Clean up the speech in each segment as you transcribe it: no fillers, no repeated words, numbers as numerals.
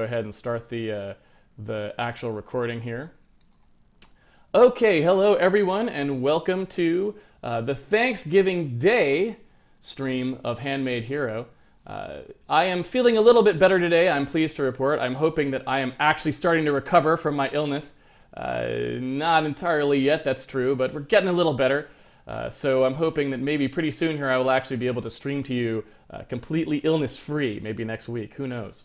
Go ahead and start the actual recording here. Okay, hello everyone, and welcome to the Thanksgiving Day stream of Handmade Hero. I am feeling a little bit better today, I'm pleased to report. I'm hoping that I am actually starting to recover from my illness. Not entirely yet, that's true, but we're getting a little better. So I'm hoping that maybe pretty soon here I will actually be able to stream to you completely illness-free, maybe next week, who knows.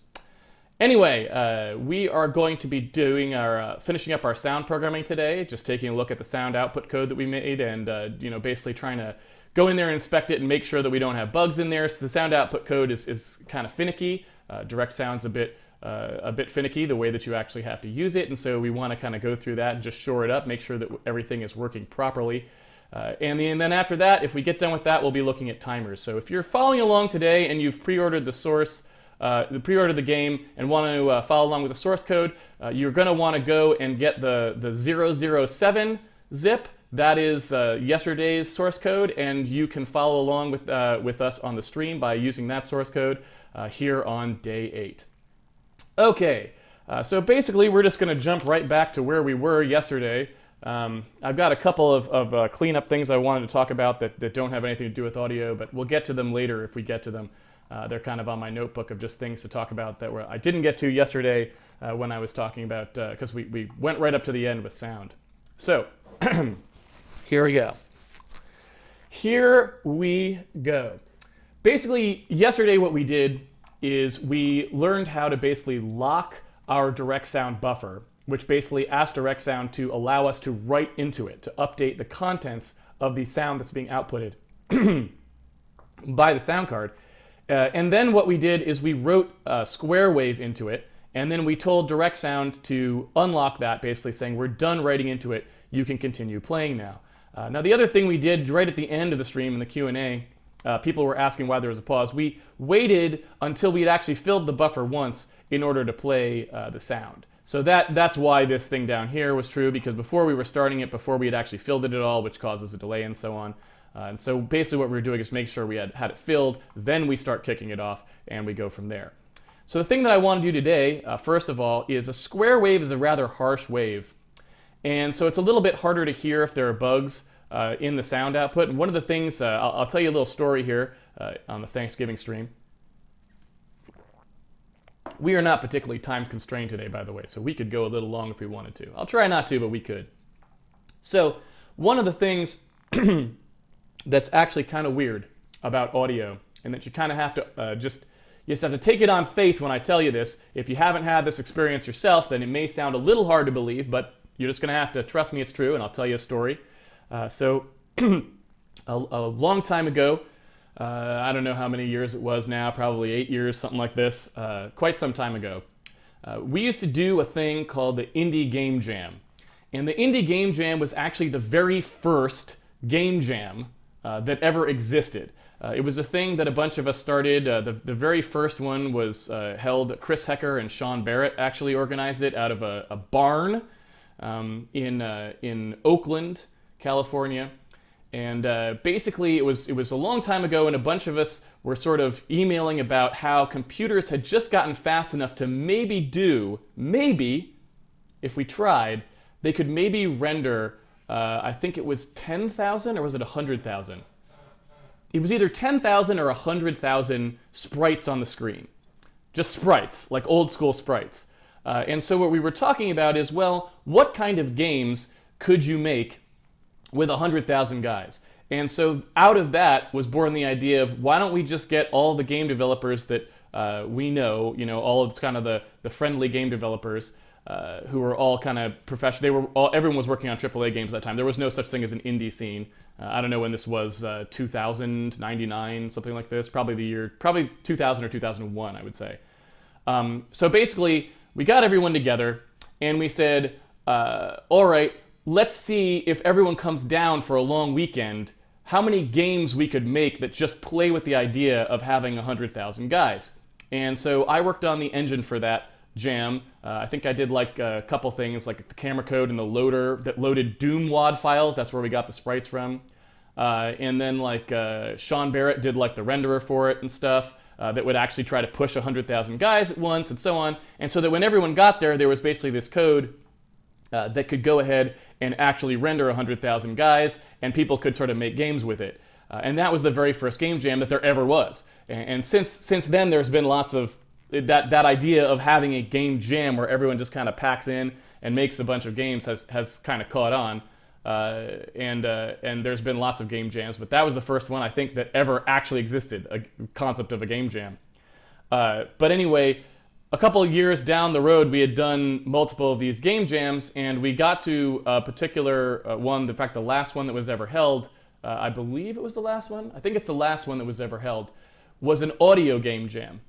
Anyway, we are going to be doing our finishing up our sound programming today, just taking a look at the sound output code that we made and basically trying to go in there and inspect it and make sure that we don't have bugs in there. So the sound output code is kind of finicky. Direct sound's a bit finicky, the way that you actually have to use it, and so we want to kind of go through that and just shore it up, make sure that everything is working properly. And then after that, if we get done with that, we'll be looking at timers. So if you're following along today and you've pre-ordered the source, pre-ordered the game and want to follow along with the source code, you're going to want to go and get the 007 zip. That is yesterday's source code, and you can follow along with us on the stream by using that source code here on day 8. Okay, so basically we're just going to jump right back to where we were yesterday. I've got a couple of cleanup things I wanted to talk about that don't have anything to do with audio, but we'll get to them later if we get to them. They're kind of on my notebook of just things to talk about that I didn't get to yesterday when I was talking about, because we went right up to the end with sound. So, here we go. Here we go. Basically, yesterday what we did is we learned how to basically lock our direct sound buffer, which basically asks direct sound to allow us to write into it, to update the contents of the sound that's being outputted by the sound card. And then what we did is we wrote a square wave into it, and then we told direct sound to unlock that, basically saying we're done writing into it, you can continue playing now. Now the other thing we did right at the end of the stream in the Q&A, people were asking why there was a pause. We waited until we had actually filled the buffer once in order to play the sound. So that's why this thing down here was true, because before we were starting it, before we had actually filled it at all, which causes a delay and so on. And so basically what we were doing is make sure we had it filled, then we start kicking it off, and we go from there. So the thing that I want to do today, first of all, is a square wave is a rather harsh wave. And so it's a little bit harder to hear if there are bugs in the sound output. And one of the things, I'll tell you a little story here on the Thanksgiving stream. We are not particularly time constrained today, by the way, so we could go a little long if we wanted to. I'll try not to, but we could. So one of the things that's actually kind of weird about audio, and that you kind of have to you just have to take it on faith when I tell you this. If you haven't had this experience yourself, then it may sound a little hard to believe, but you're just going to have to trust me it's true, and I'll tell you a story. So a long time ago, I don't know how many years it was now, probably 8 years, something like this, quite some time ago, we used to do a thing called the Indie Game Jam. And the Indie Game Jam was actually the very first game jam that ever existed. It was a thing that a bunch of us started. The very first one was held, Chris Hecker and Sean Barrett actually organized it out of a barn in Oakland, California. And basically it was a long time ago, and a bunch of us were sort of emailing about how computers had just gotten fast enough to maybe, if we tried, they could maybe render I think it was 10,000, or was it 100,000? It was either 10,000 or 100,000 sprites on the screen. Just sprites, like old school sprites. And so what we were talking about is, well, what kind of games could you make with 100,000 guys? And so out of that was born the idea of, why don't we just get all the game developers that we know, all of kind of the friendly game developers, who were all kind of professional. Everyone was working on AAA games at that time. There was no such thing as an indie scene. I don't know when this was, 2000, 99, something like this. Probably 2000 or 2001, I would say. So basically, we got everyone together and we said, all right, let's see if everyone comes down for a long weekend, how many games we could make that just play with the idea of having 100,000 guys. And so I worked on the engine for that jam. I think I did like a couple things, like the camera code and the loader that loaded Doom WAD files. That's where we got the sprites from. And then like Sean Barrett did like the renderer for it and stuff. that would actually try to push 100,000 guys at once and so on. And so that when everyone got there was basically this code that could go ahead and actually render 100,000 guys, and people could sort of make games with it. And that was the very first game jam that there ever was. And since then, there's been lots of that idea of having a game jam where everyone just kind of packs in and makes a bunch of games has kind of caught on. And there's been lots of game jams, but that was the first one I think that ever actually existed, a concept of a game jam. But anyway, a couple of years down the road, we had done multiple of these game jams, and we got to a particular one, in fact, the last one that was ever held, I believe it was the last one, I think it's the last one that was ever held, was an audio game jam.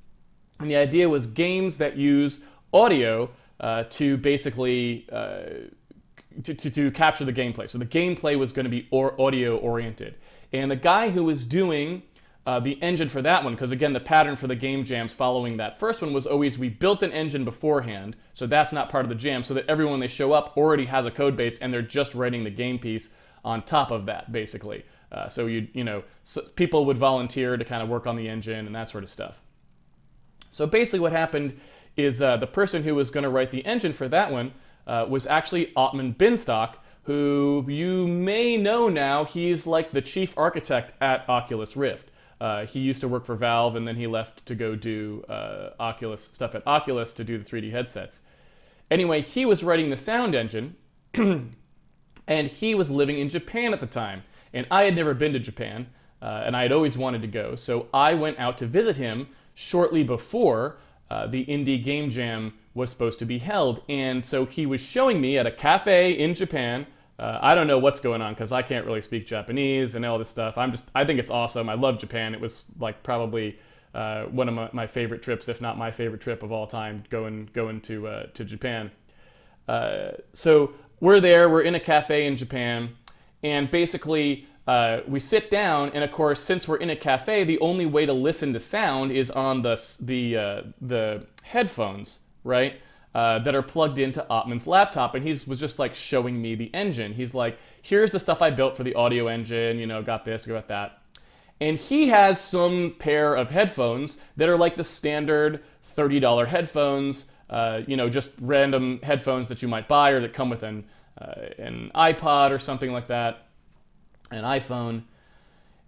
And the idea was games that use audio to basically to capture the gameplay. So the gameplay was going to be audio oriented. And the guy who was doing the engine for that one, because again, the pattern for the game jams following that first one was always we built an engine beforehand, so that's not part of the jam, so that everyone when they show up already has a code base and they're just writing the game piece on top of that, basically. So so people would volunteer to kind of work on the engine and that sort of stuff. So basically what happened is the person who was going to write the engine for that one was actually Ottman Binstock, who you may know now. He's like the chief architect at Oculus Rift. He used to work for Valve, and then he left to go do Oculus stuff at Oculus to do the 3D headsets. Anyway, he was writing the sound engine, and he was living in Japan at the time. And I had never been to Japan, and I had always wanted to go. So I went out to visit him shortly before the Indie Game Jam was supposed to be held. And so he was showing me at a cafe in Japan. I don't know what's going on because I can't really speak Japanese and all this stuff. I think it's awesome. I love Japan. It was like probably one of my favorite trips, if not my favorite trip of all time, going to Japan. So we're there. We're in a cafe in Japan, and basically we sit down. And of course, since we're in a cafe, the only way to listen to sound is on the headphones, right? That are plugged into Ottman's laptop, and he was just like showing me the engine. He's like, here's the stuff I built for the audio engine, got this, got that. And he has some pair of headphones that are like the standard $30 headphones, just random headphones that you might buy or that come with an iPod or something like that, an iPhone.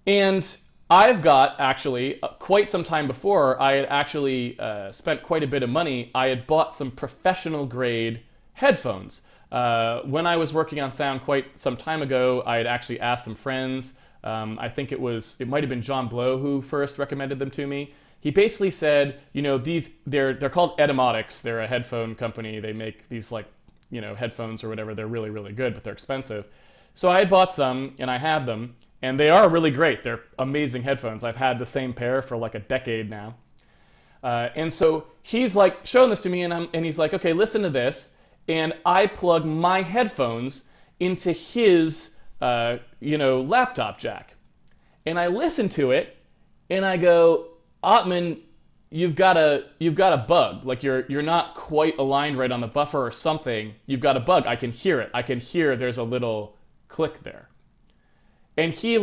And I've got, actually, quite some time before, I had actually spent quite a bit of money. I had bought some professional-grade headphones. When I was working on sound quite some time ago, I had actually asked some friends. I think it might have been John Blow who first recommended them to me. He basically said, they're called Etymotics. They're a headphone company. They make these, headphones or whatever. They're really, really good, but they're expensive. So I had bought some, and I had them. And they are really great. They're amazing headphones. I've had the same pair for like a decade now. And so he's like showing this to me, and he's like, okay, listen to this. And I plug my headphones into his, laptop jack. And I listen to it, and I go, Ottman, you've got a bug. Like you're not quite aligned right on the buffer or something. You've got a bug. I can hear it. I can hear there's a little click there. And he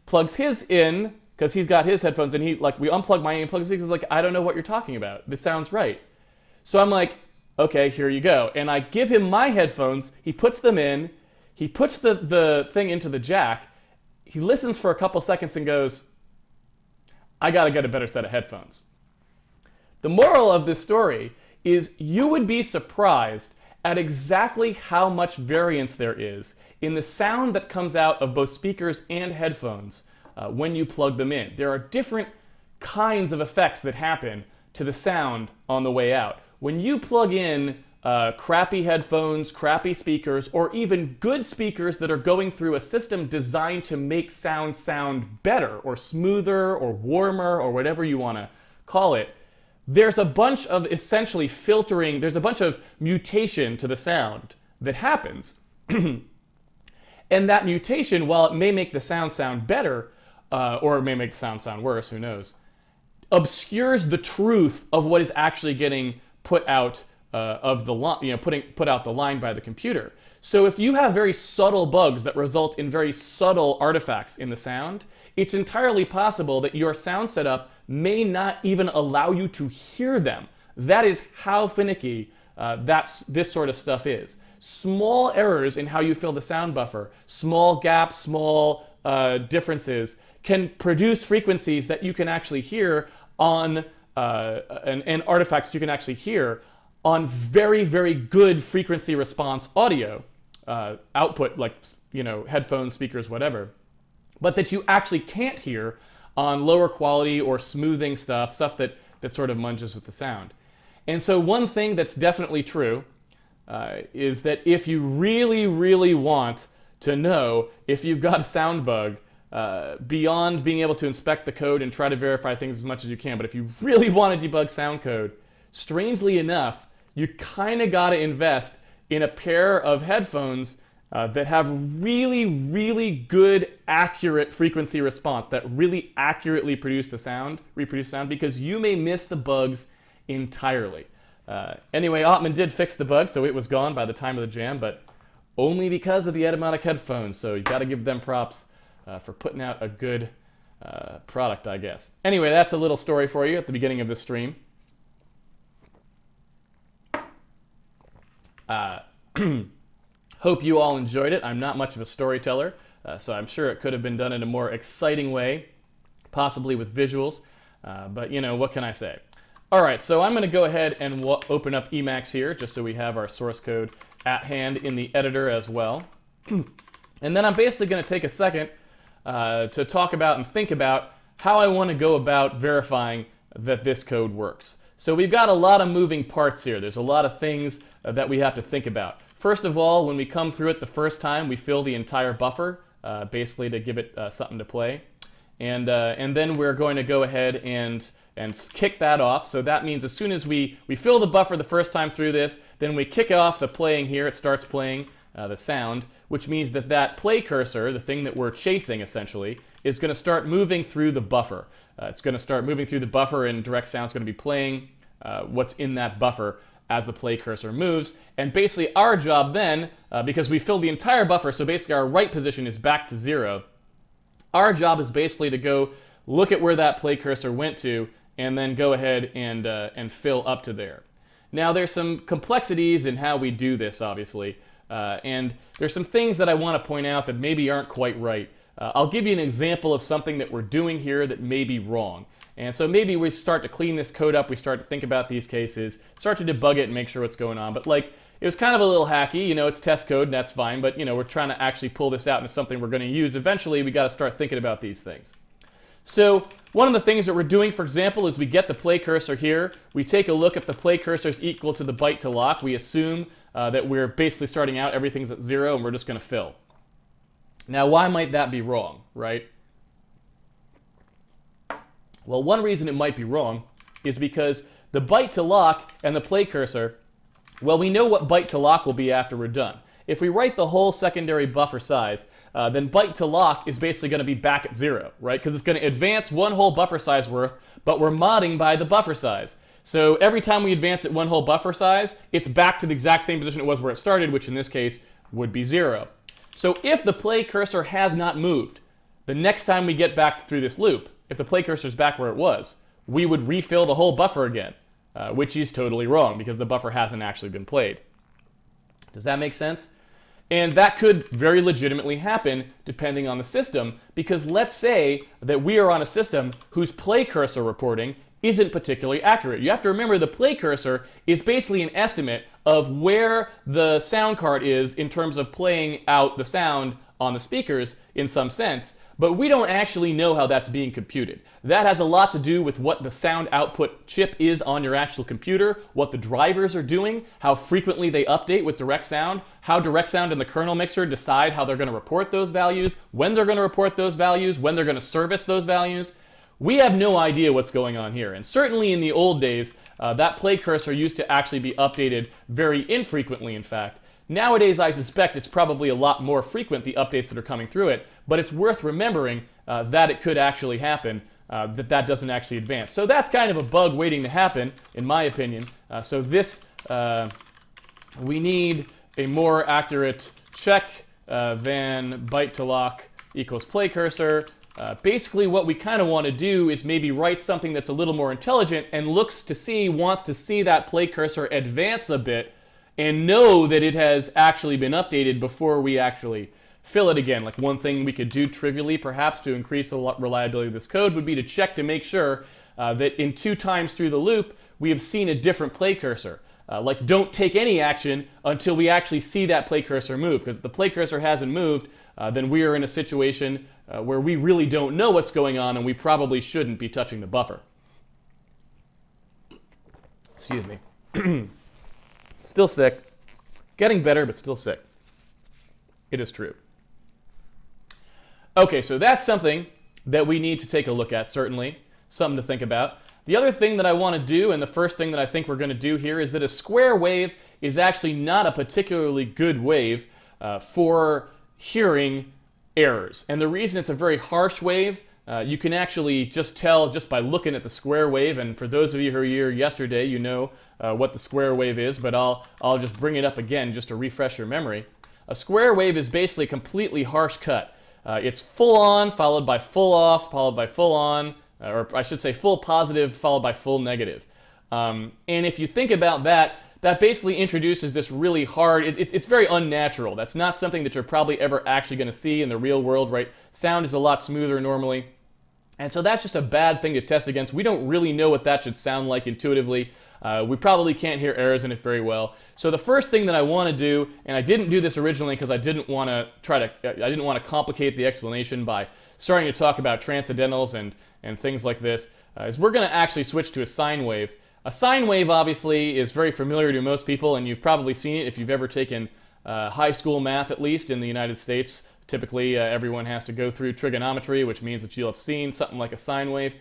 plugs his in because he's got his headphones, and we unplug mine and he plugs his. He's like, I don't know what you're talking about. This sounds right. So I'm like, okay, here you go. And I give him my headphones. He puts them in. He puts the thing into the jack. He listens for a couple seconds and goes, I got to get a better set of headphones. The moral of this story is you would be surprised at exactly how much variance there is in the sound that comes out of both speakers and headphones when you plug them in. There are different kinds of effects that happen to the sound on the way out. When you plug in crappy headphones, crappy speakers, or even good speakers that are going through a system designed to make sound better or smoother or warmer or whatever you want to call it, there's a bunch of essentially filtering, there's a bunch of mutation to the sound that happens. And that mutation, while it may make the sound better, or it may make the sound worse, who knows, obscures the truth of what is actually getting put out of the line, put out the line by the computer. So if you have very subtle bugs that result in very subtle artifacts in the sound, it's entirely possible that your sound setup may not even allow you to hear them. That is how finicky this sort of stuff is. Small errors in how you fill the sound buffer, small gaps, small differences can produce frequencies that you can actually hear on, and artifacts you can actually hear on very, very good frequency response audio output, like headphones, speakers, whatever, but that you actually can't hear on lower quality or smoothing stuff that sort of munges with the sound. And so one thing that's definitely true is that if you really, really want to know if you've got a sound bug, beyond being able to inspect the code and try to verify things as much as you can, but if you really want to debug sound code, strangely enough, you kind of got to invest in a pair of headphones that have really, really good, accurate frequency response, that really accurately reproduce sound, because you may miss the bugs entirely. Anyway, Ottman did fix the bug, so it was gone by the time of the jam, but only because of the Etymotic headphones, so you got to give them props for putting out a good product, I guess. Anyway, that's a little story for you at the beginning of this stream. Hope you all enjoyed it. I'm not much of a storyteller, so I'm sure it could have been done in a more exciting way, possibly with visuals, but what can I say? All right, so I'm going to go ahead and open up Emacs here, just so we have our source code at hand in the editor as well. And then I'm basically going to take a second to talk about and think about how I want to go about verifying that this code works. So we've got a lot of moving parts here. There's a lot of things that we have to think about. First of all, when we come through it the first time, we fill the entire buffer, basically to give it something to play. And then we're going to go ahead and kick that off. So that means as soon as we fill the buffer the first time through this, then we kick off the playing here. It starts playing the sound, which means that play cursor, the thing that we're chasing essentially, is going to start moving through the buffer. It's going to start moving through the buffer, and direct sound is going to be playing what's in that buffer as the play cursor moves. And basically our job then, because we filled the entire buffer, so basically our right position is back to 0, our job is basically to go look at where that play cursor went to and then go ahead and fill up to there. Now there's some complexities in how we do this, obviously, and there's some things that I want to point out that maybe aren't quite right. I'll give you an example of something that we're doing here that may be wrong. And so maybe we start to clean this code up, we start to think about these cases, start to debug it and make sure what's going on. But like, it was kind of a little hacky, it's test code and that's fine, but we're trying to actually pull this out into something we're going to use. Eventually, we got to start thinking about these things. So one of the things that we're doing, for example, is we get the play cursor here. We take a look if the play cursor is equal to the byte to lock. We assume that we're basically starting out, everything's at 0, and we're just going to fill. Now, why might that be wrong, right? Well, one reason it might be wrong is because the byte to lock and the play cursor, well, we know what byte to lock will be after we're done. If we write the whole secondary buffer size, then byte to lock is basically going to be back at 0, right? Because it's going to advance one whole buffer size worth, but we're modding by the buffer size. So every time we advance it one whole buffer size, it's back to the exact same position it was where it started, which in this case would be 0. So if the play cursor has not moved, the next time we get back through this loop, if the play cursor is back where it was, we would refill the whole buffer again, which is totally wrong because the buffer hasn't actually been played. Does that make sense? And that could very legitimately happen depending on the system, because let's say that we are on a system whose play cursor reporting isn't particularly accurate. You have to remember the play cursor is basically an estimate of where the sound card is in terms of playing out the sound on the speakers in some sense, but we don't actually know how that's being computed. That has a lot to do with what the sound output chip is on your actual computer, what the drivers are doing, how frequently they update with direct sound, how direct sound and the kernel mixer decide how they're going to report those values, when they're going to report those values, when they're going to service those values. We have no idea what's going on here. And certainly in the old days, that play cursor used to actually be updated very infrequently, in fact. Nowadays, I suspect it's probably a lot more frequent, the updates that are coming through it, but it's worth remembering that it could actually happen, that doesn't actually advance. So that's kind of a bug waiting to happen, in my opinion. So this, we need a more accurate check than byte to lock equals play cursor. basically what we kind of want to do is maybe write something that's a little more intelligent and wants to see that play cursor advance a bit and know that it has actually been updated before we actually fill it again. Like one thing we could do trivially perhaps to increase the reliability of this code would be to check to make sure that in 2 times through the loop we have seen a different play cursor. Like don't take any action until we actually see that play cursor move, because if the play cursor hasn't moved, then we are in a situation where we really don't know what's going on and we probably shouldn't be touching the buffer. Excuse me. Still sick. Getting better, but still sick. It is true. Okay, so that's something that we need to take a look at, certainly. Something to think about. The other thing that I want to do, and the first thing that I think we're going to do here, is that a square wave is actually not a particularly good wave for hearing errors. And the reason it's a very harsh wave, you can actually just tell just by looking at the square wave. And for those of you who were here yesterday, you know what the square wave is, but I'll just bring it up again just to refresh your memory. A square wave is basically a completely harsh cut. It's full on, followed by full off, followed by full on, or I should say full positive, followed by full negative. And if you think about that, that basically introduces this really hard, it's very unnatural. That's not something that you're probably ever actually going to see in the real world, right? Sound is a lot smoother normally. And so that's just a bad thing to test against. We don't really know what that should sound like intuitively. We probably can't hear errors in it very well. So the first thing that I want to do, and I didn't do this originally because I didn't want to complicate the explanation by starting to talk about transcendentals and things like this, is we're going to actually switch to a sine wave. A sine wave obviously is very familiar to most people, and you've probably seen it if you've ever taken high school math, at least in the United States. Typically everyone has to go through trigonometry, which means that you'll have seen something like a sine wave.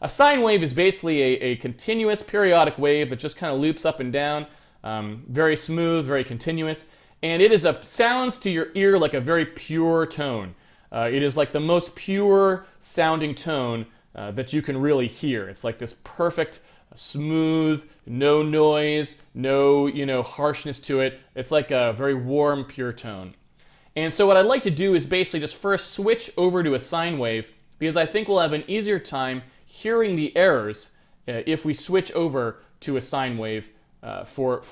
A sine wave is basically a continuous periodic wave that just kind of loops up and down, very smooth, very continuous, and it sounds to your ear like a very pure tone. It is like the most pure sounding tone that you can really hear. It's like this perfect, smooth, no noise, no harshness to it. It's like a very warm, pure tone. And so what I'd like to do is basically just first switch over to a sine wave, because I think we'll have an easier time hearing the errors if we switch over to a sine wave for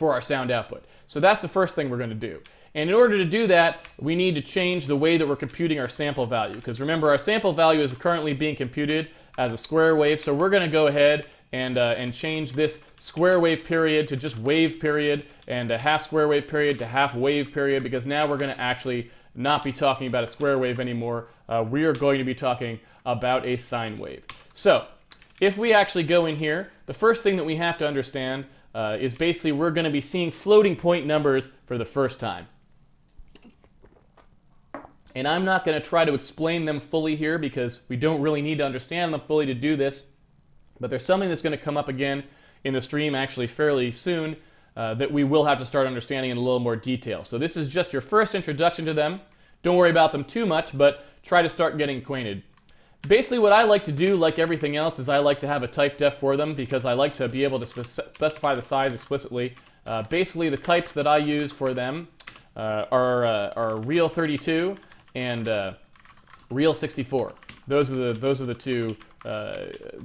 our sound output. So that's the first thing we're going to do. And in order to do that, we need to change the way that we're computing our sample value. Because remember, our sample value is currently being computed as a square wave. So we're going to go ahead and change this square wave period to just wave period, and a half square wave period to half wave period, because now we're going to actually not be talking about a square wave anymore. We are going to be talking about a sine wave. So if we actually go in here, the first thing that we have to understand is basically we're going to be seeing floating point numbers for the first time. And I'm not going to try to explain them fully here because we don't really need to understand them fully to do this. But there's something that's going to come up again in the stream actually fairly soon that we will have to start understanding in a little more detail. So this is just your first introduction to them. Don't worry about them too much, but try to start getting acquainted. Basically what I like to do, like everything else, is I like to have a type def for them because I like to be able to specify the size explicitly. Basically the types that I use for them are real 32 and real 64. Those are the two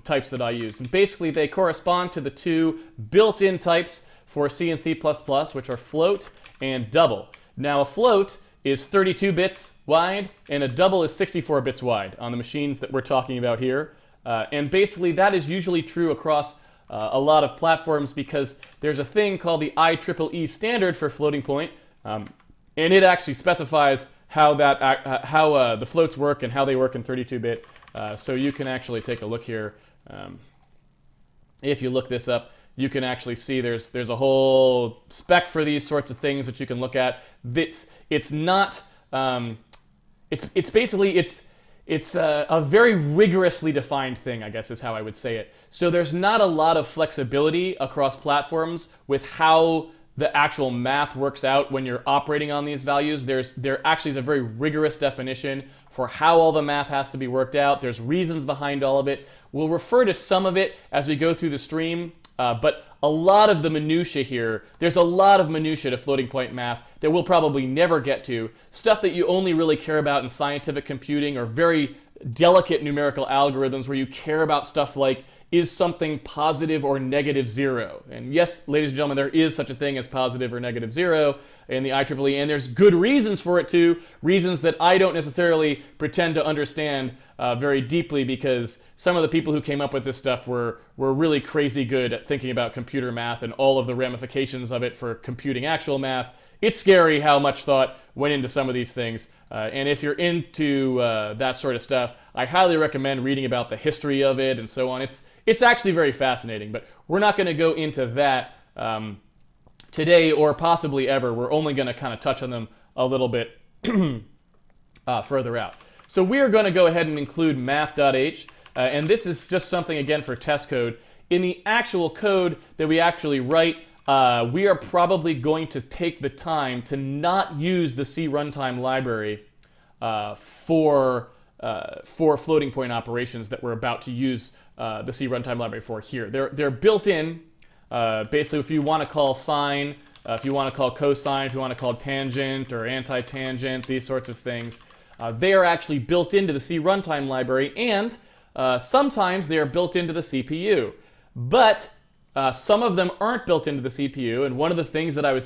types that I use. And basically they correspond to the two built-in types for C and C++, which are float and double. Now a float is 32 bits wide and a double is 64 bits wide on the machines that we're talking about here. And basically that is usually true across a lot of platforms because there's a thing called the IEEE standard for floating point, and it actually specifies how the floats work and how they work in 32-bit. So you can actually take a look here. If you look this up, you can actually see there's a whole spec for these sorts of things that you can look at. It's not it's a very rigorously defined thing, I guess is how I would say it. So there's not a lot of flexibility across platforms with how the actual math works out when you're operating on these values. There actually is a very rigorous definition for how all the math has to be worked out. There's reasons behind all of it. We'll refer to some of it as we go through the stream, But a lot of the minutia here, there's a lot of minutia to floating point math that we'll probably never get to. Stuff that you only really care about in scientific computing or very delicate numerical algorithms where you care about stuff like, is something positive or negative zero? And yes, ladies and gentlemen, there is such a thing as positive or negative zero in the IEEE, and there's good reasons for it too, reasons that I don't necessarily pretend to understand very deeply, because some of the people who came up with this stuff were really crazy good at thinking about computer math and all of the ramifications of it for computing actual math. It's scary how much thought went into some of these things. And if you're into that sort of stuff, I highly recommend reading about the history of it and so on. It's actually very fascinating, but we're not going to go into that today or possibly ever. We're only going to kind of touch on them a little bit further out. So we're going to go ahead and include math.h, and this is just something, again, for test code. In the actual code that we actually write, we are probably going to take the time to not use the C runtime library for floating point operations that we're about to use the C runtime library for here. They're built in. Basically, if you want to call sine, if you want to call cosine, if you want to call tangent or anti-tangent, these sorts of things, they are actually built into the C runtime library, and sometimes they are built into the CPU. But some of them aren't built into the CPU, and one of the things that I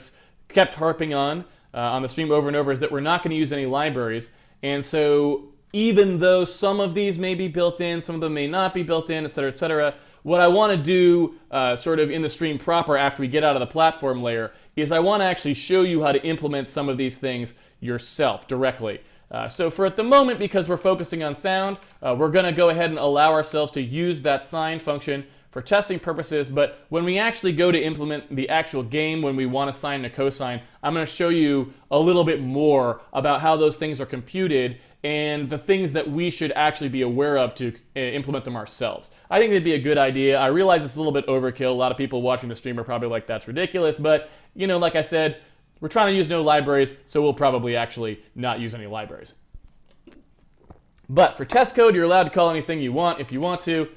kept harping on the stream over and over is that we're not going to use any libraries. And so even though some of these may be built in, some of them may not be built in, etc., what I want to do sort of in the stream proper after we get out of the platform layer is I want to actually show you how to implement some of these things yourself directly. So for at the moment, because we're focusing on sound, we're going to go ahead and allow ourselves to use that sine function for testing purposes, but when we actually go to implement the actual game, when we want to sine and a cosine, I'm going to show you a little bit more about how those things are computed and the things that we should actually be aware of to implement them ourselves. I think it'd be a good idea. I realize it's a little bit overkill. A lot of people watching the stream are probably like, that's ridiculous, but you know, like I said, we're trying to use no libraries, so we'll probably actually not use any libraries. But for test code, you're allowed to call anything you want if you want to.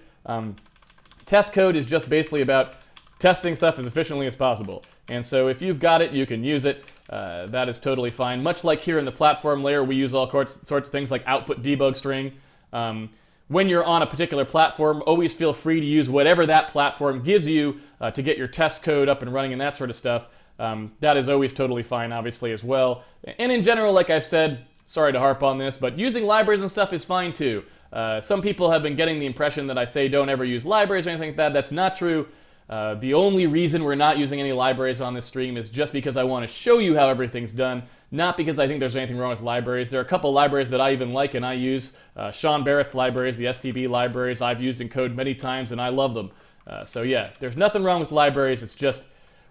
Test code is just basically about testing stuff as efficiently as possible. And so if you've got it, you can use it. That is totally fine. Much like here in the platform layer, we use all sorts of things like output debug string. When you're on a particular platform, always feel free to use whatever that platform gives you to get your test code up and running and that sort of stuff. That is always totally fine, obviously, as well. And in general, like I've said, sorry to harp on this, but using libraries and stuff is fine too. Some people have been getting the impression that I say don't ever use libraries or anything like that. That's not true. The only reason we're not using any libraries on this stream is just because I want to show you how everything's done, not because I think there's anything wrong with libraries. There are a couple libraries that I even like and I use. Sean Barrett's libraries, the STB libraries, I've used in code many times and I love them. So yeah, there's nothing wrong with libraries. It's just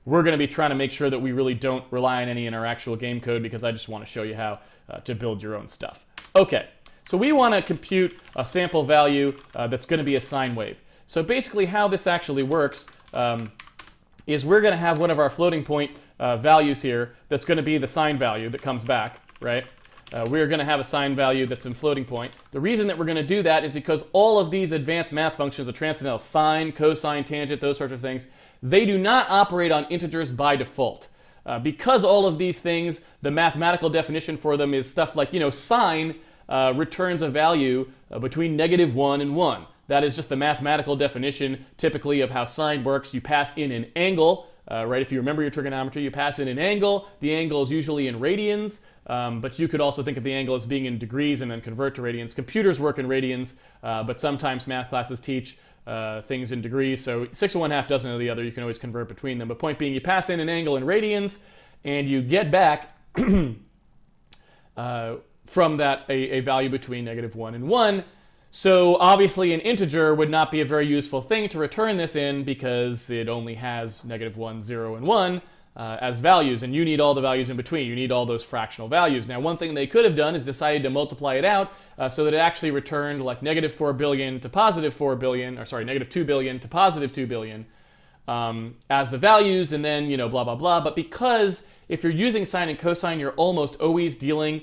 we're going to be trying to make sure that we really don't rely on any in our actual game code, because I just want to show you how to build your own stuff. Okay. So we want to compute a sample value that's going to be a sine wave. So basically how this actually works is we're going to have one of our floating point values here that's going to be the sine value that comes back, right? We're going to have a sine value that's in floating point. The reason that we're going to do that is because all of these advanced math functions, the transcendental sine, cosine, tangent, those sorts of things, they do not operate on integers by default. Because all of these things, the mathematical definition for them is stuff like, sine returns a value between -1 and 1. That is just the mathematical definition typically of how sine works. You pass in an angle, right? If you remember your trigonometry, you pass in an angle. The angle is usually in radians, but you could also think of the angle as being in degrees and then convert to radians. Computers work in radians, but sometimes math classes teach things in degrees. So 6 of one, half dozen of the other, you can always convert between them. But point being, you pass in an angle in radians, and you get back from that a value between -1 and 1. So obviously an integer would not be a very useful thing to return this in, because it only has -1, 0, and 1 as values, and you need all the values in between. You need all those fractional values. Now, one thing they could have done is decided to multiply it out so that it actually returned like -4 billion to +4 billion, or sorry, -2 billion to +2 billion as the values, and then, blah, blah, blah. But because if you're using sine and cosine, you're almost always dealing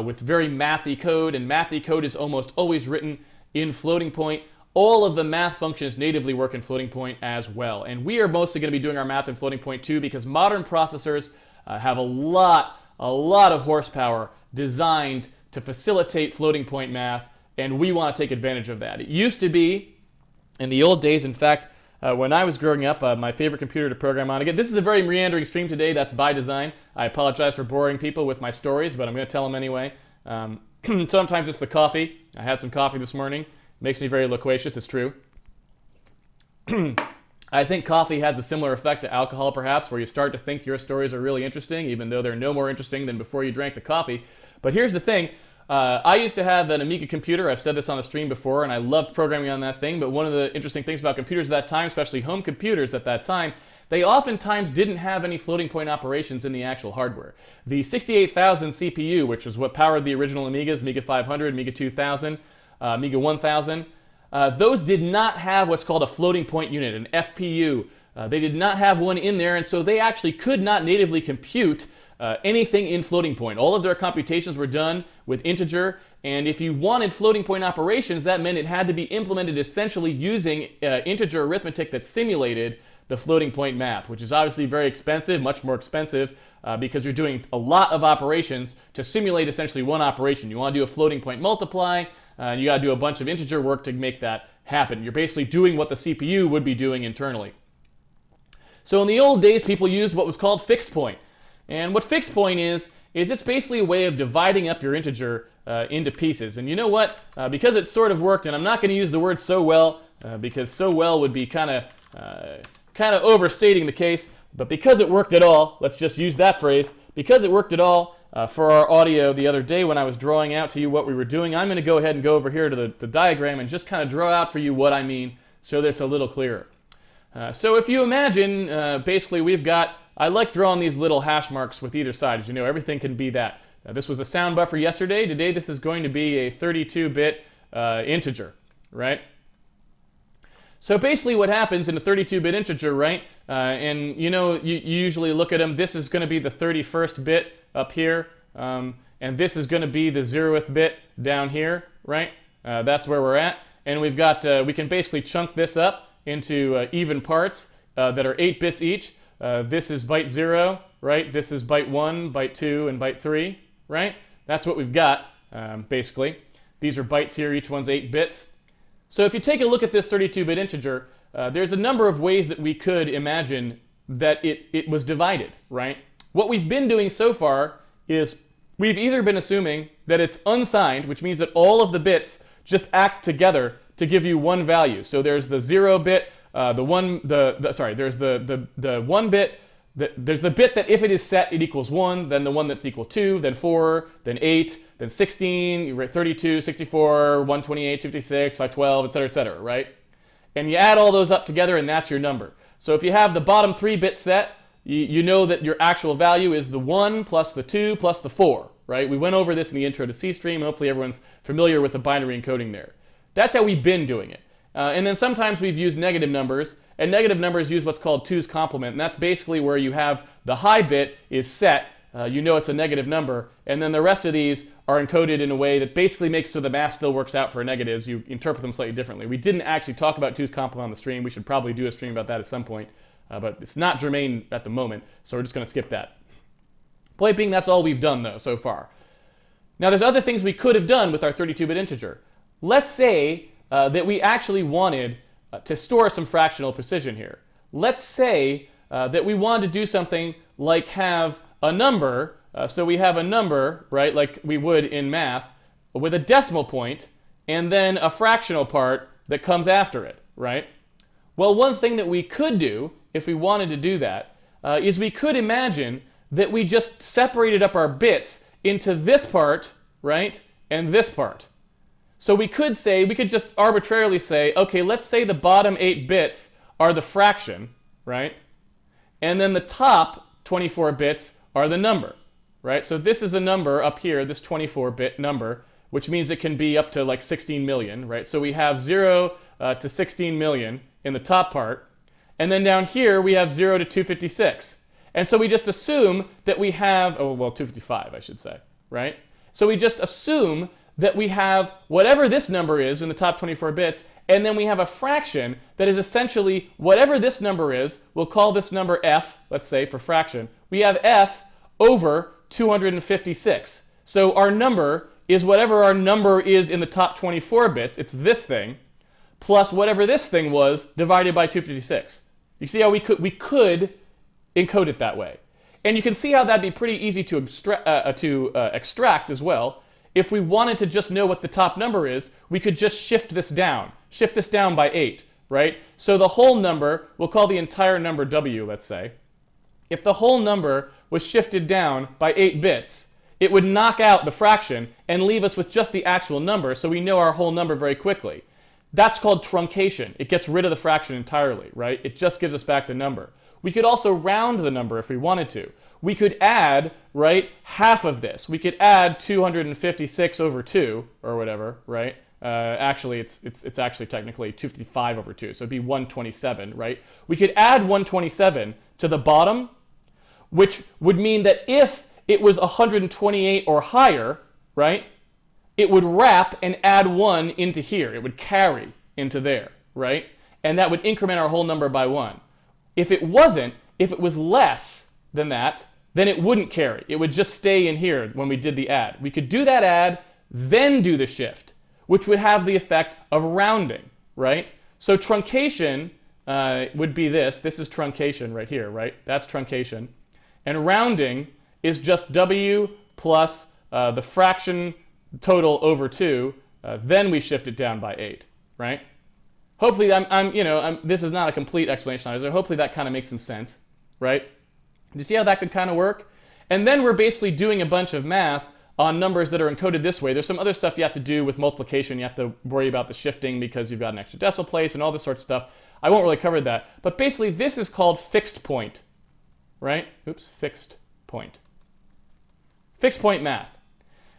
with very mathy code, and mathy code is almost always written in floating point. all of the math functions natively work in floating point as well. And we are mostly going to be doing our math in floating point too, because modern processors have a lot of horsepower designed to facilitate floating point math, and we want to take advantage of that. It used to be, in the old days, in fact, when I was growing up, my favorite computer to program on. Again, this is a very meandering stream today. That's by design. I apologize for boring people with my stories, but I'm going to tell them anyway. Sometimes it's the coffee. I had some coffee this morning. Makes me very loquacious. It's true. I think coffee has a similar effect to alcohol, perhaps, where you start to think your stories are really interesting, even though they're no more interesting than before you drank the coffee. But here's the thing. I used to have an Amiga computer. I've said this on the stream before, and I loved programming on that thing. But one of the interesting things about computers at that time, especially home computers at that time, they oftentimes didn't have any floating point operations in the actual hardware. The 68,000 CPU, which is what powered the original Amigas, Amiga 500, Amiga 2000, Amiga 1000, those did not have what's called a floating point unit, an FPU. They did not have one in there, and so they actually could not natively compute anything in floating point. All of their computations were done with integer, and if you wanted floating point operations, that meant it had to be implemented essentially using integer arithmetic that simulated the floating point math, which is obviously very expensive, much more expensive, because you're doing a lot of operations to simulate essentially one operation. You want to do a floating point multiply, and you got to do a bunch of integer work to make that happen. You're basically doing what the CPU would be doing internally. So in the old days, people used what was called fixed point. And what fixed point is it's basically a way of dividing up your integer into pieces. And you know what? Because it sort of worked, and I'm not going to use the word so well, because so well would be kind of overstating the case, but because it worked at all, let's just use that phrase, because it worked at all for our audio the other day when I was drawing out to you what we were doing, I'm going to go ahead and go over here to the diagram and just kind of draw out for you what I mean so that it's a little clearer. So if you imagine, basically we've got, I like drawing these little hash marks with either side. As you know, everything can be that. This was a sound buffer yesterday. Today this is going to be a 32-bit integer, right? So basically what happens in a 32-bit integer, right, and you know, you usually look at them, this is going to be the 31st bit up here, and this is going to be the 0th bit down here, right? That's where we're at. And we've got, we can basically chunk this up into even parts that are 8 bits each. This is byte 0, right? This is byte 1, byte 2, and byte 3, right? That's what we've got, basically. These are bytes here, each one's 8 bits. So if you take a look at this 32-bit integer, there's a number of ways that we could imagine that it was divided, right? What we've been doing so far is we've either been assuming that it's unsigned, which means that all of the bits just act together to give you one value. So there's the 0 bit, there's the 1 bit, there's the bit that if it is set, it equals 1, then the one that's equal 2, then 4, then 8, then 16, 32, 64, 128, 56, 512, etc., right? And you add all those up together, and that's your number. So if you have the bottom 3-bit set, you know that your actual value is the 1 plus the 2 plus the 4, right? We went over this in the intro to C-Stream. Hopefully everyone's familiar with the binary encoding there. That's how we've been doing it. And then sometimes we've used negative numbers, and negative numbers use what's called 2's complement, and that's basically where you have the high bit is set, you know it's a negative number, and then the rest of these are encoded in a way that basically makes so the math still works out for negatives. You interpret them slightly differently. We didn't actually talk about 2's complement on the stream. We should probably do a stream about that at some point, but it's not germane at the moment, so we're just going to skip that. Point being, that's all we've done, though, so far. Now, there's other things we could have done with our 32-bit integer. Let's say that we actually wanted to store some fractional precision here. Let's say that we wanted to do something like have a number, so we have a number, right, like we would in math, with a decimal point, and then a fractional part that comes after it, right? Well, one thing that we could do, if we wanted to do that, is we could imagine that we just separated up our bits into this part, right, and this part. So we could say, we could just arbitrarily say, okay, let's say the bottom 8 bits are the fraction, right? And then the top 24 bits are the number, right? So this is a number up here, this 24-bit number, which means it can be up to like 16 million, right? So we have 0 to 16 million in the top part. And then down here, we have 0 to 256. And so we just assume that we have, oh, well, 255, I should say, right? So we just assume that we have whatever this number is in the top 24 bits, And then we have a fraction that is essentially whatever this number is, we'll call this number f, let's say, for fraction. We have f over 256. So our number is whatever our number is in the top 24 bits, it's this thing, plus whatever this thing was divided by 256. You see how we could encode it that way. And you can see how that'd be pretty easy to extract as well. If we wanted to just know what the top number is, we could just shift this down by 8, right? So the whole number, we'll call the entire number w, let's say. If the whole number was shifted down by 8 bits, it would knock out the fraction and leave us with just the actual number, so we know our whole number very quickly. That's called truncation. It gets rid of the fraction entirely, right? It just gives us back the number. We could also round the number if we wanted to. We could add, right, half of this. We could add 256 over 2, or whatever, right? Actually, it's actually technically 255 over 2, so it'd be 127, right? We could add 127 to the bottom, which would mean that if it was 128 or higher, right, it would wrap and add 1 into here. It would carry into there, right? And that would increment our whole number by 1. If it wasn't, if it was less than that, then it wouldn't carry. It would just stay in here when we did the add. We could do that add, then do the shift, which would have the effect of rounding, right? So truncation would be this. This is truncation right here, right? That's truncation. And rounding is just w plus the fraction total over 2, then we shift it down by 8, right? Hopefully, this is not a complete explanation either. Hopefully that kind of makes some sense, right? Do you see how that could kind of work? And then we're basically doing a bunch of math on numbers that are encoded this way. There's some other stuff you have to do with multiplication. You have to worry about the shifting because you've got an extra decimal place and all this sort of stuff. I won't really cover that. But basically, this is called fixed point, right? Oops, fixed point. Fixed point math.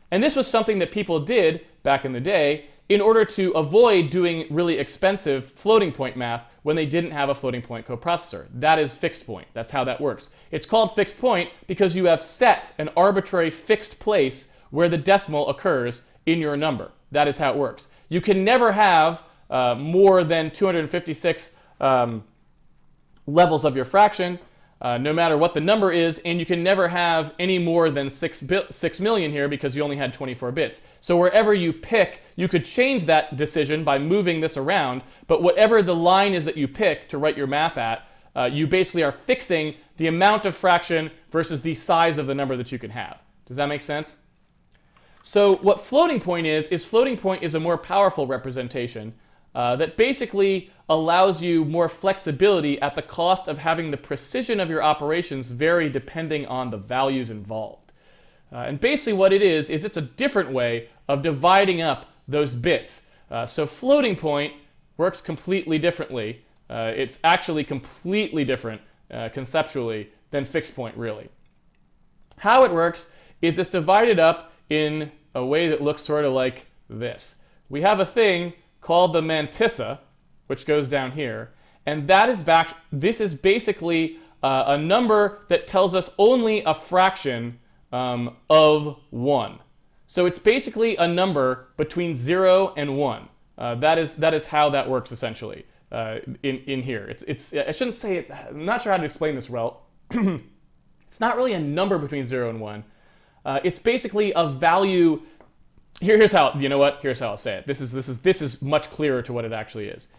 And this was something that people did back in the day in order to avoid doing really expensive floating point math when they didn't have a floating point coprocessor. That is fixed point. That's how that works. It's called fixed point because you have set an arbitrary fixed place where the decimal occurs in your number. That is how it works. You can never have more than 256 levels of your fraction, no matter what the number is, and you can never have any more than 6 million here because you only had 24 bits. So wherever you pick, you could change that decision by moving this around, but whatever the line is that you pick to write your math at, you basically are fixing the amount of fraction versus the size of the number that you can have. Does that make sense? So what floating point is floating point is a more powerful representation that basically allows you more flexibility at the cost of having the precision of your operations vary depending on the values involved. And basically what it is it's a different way of dividing up those bits. So floating point works completely differently. It's actually completely different conceptually than fixed point, really. How it works is it's divided up in a way that looks sort of like this. We have a thing called the mantissa, which goes down here, and this is basically a number that tells us only a fraction of 1. So it's basically a number between 0 and 1. That is how that works essentially in here. I shouldn't say it. I'm not sure how to explain this well. It's not really a number between 0 and 1. It's basically a value. Here's how. You know what? Here's how I'll say it. This is much clearer to what it actually is.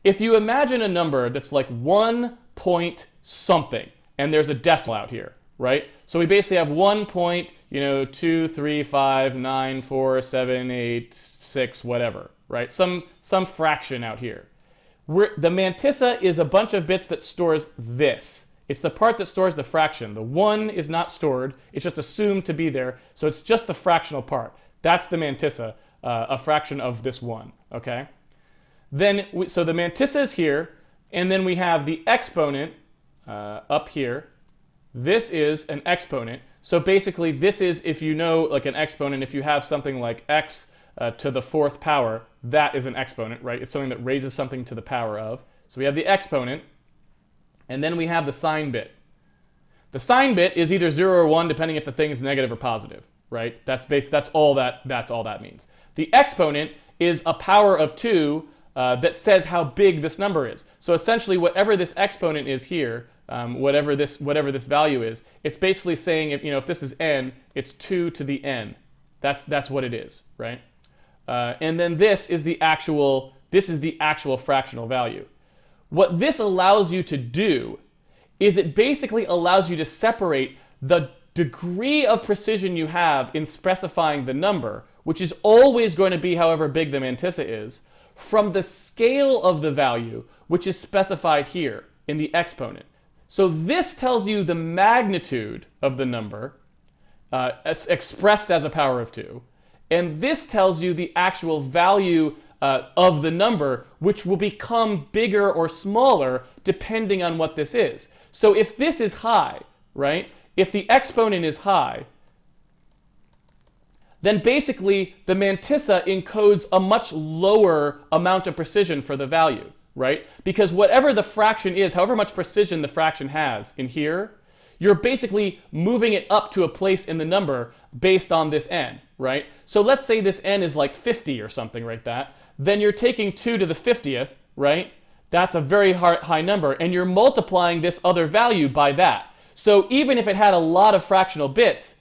If you imagine a number that's like 1 point something, and there's a decimal out here, right? So we basically have 1.2, 3, 5, 9, 4, 7, 8, 6, whatever, right? Some fraction out here. The mantissa is a bunch of bits that stores this. It's the part that stores the fraction. The 1 is not stored. It's just assumed to be there. So it's just the fractional part. That's the mantissa, a fraction of this 1, okay? So the mantissa is here, and then we have the exponent up here. This is an exponent. So basically this is, if you know like an exponent, if you have something like x to the 4th power, that is an exponent, right? It's something that raises something to the power of. So we have the exponent, and then we have the sign bit. The sign bit is either 0 or 1, depending if the thing is negative or positive, right? That's all that means. The exponent is a power of 2 that says how big this number is. So essentially, whatever this exponent is here, whatever this value is, it's basically saying if this is n, it's 2 to the n. That's what it is, right? And then this is the actual fractional value. What this allows you to do is it basically allows you to separate the degree of precision you have in specifying the number, which is always going to be however big the mantissa is, from the scale of the value, which is specified here in the exponent. So this tells you the magnitude of the number expressed as a power of 2. And this tells you the actual value of the number, which will become bigger or smaller depending on what this is. So if this is high, right? If the exponent is high, then basically the mantissa encodes a much lower amount of precision for the value, right? Because whatever the fraction is, however much precision the fraction has in here, you're basically moving it up to a place in the number based on this n, right? So let's say this n is like 50 or something like that. Then you're taking 2 to the 50th, right? That's a very high number, and you're multiplying this other value by that. So even if it had a lot of fractional bits,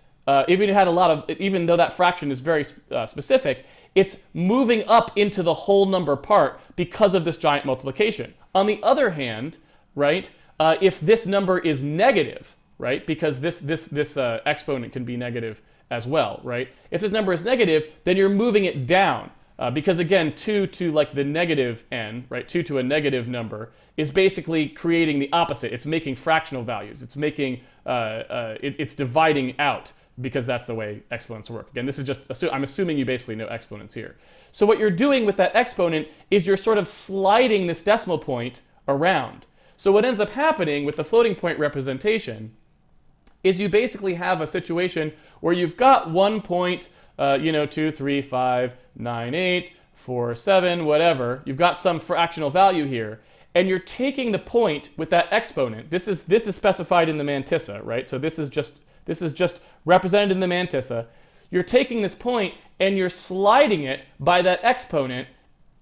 even though that fraction is very specific, it's moving up into the whole number part because of this giant multiplication. On the other hand, right, if this number is negative, right, because this exponent can be negative as well, right? If this number is negative, then you're moving it down. Because again, 2 to like the negative n, right, 2 to a negative number is basically creating the opposite. It's making fractional values. It's making, it's dividing out, because that's the way exponents work. Again, this is just, I'm assuming you basically know exponents here. So what you're doing with that exponent is you're sort of sliding this decimal point around. So what ends up happening with the floating point representation is you basically have a situation where you've got 1 point, 2, 3, 5, 9, 8, 4, 7, whatever. You've got some fractional value here, and you're taking the point with that exponent. This is specified in the mantissa, right? So this is just represented in the mantissa. You're taking this point and you're sliding it by that exponent,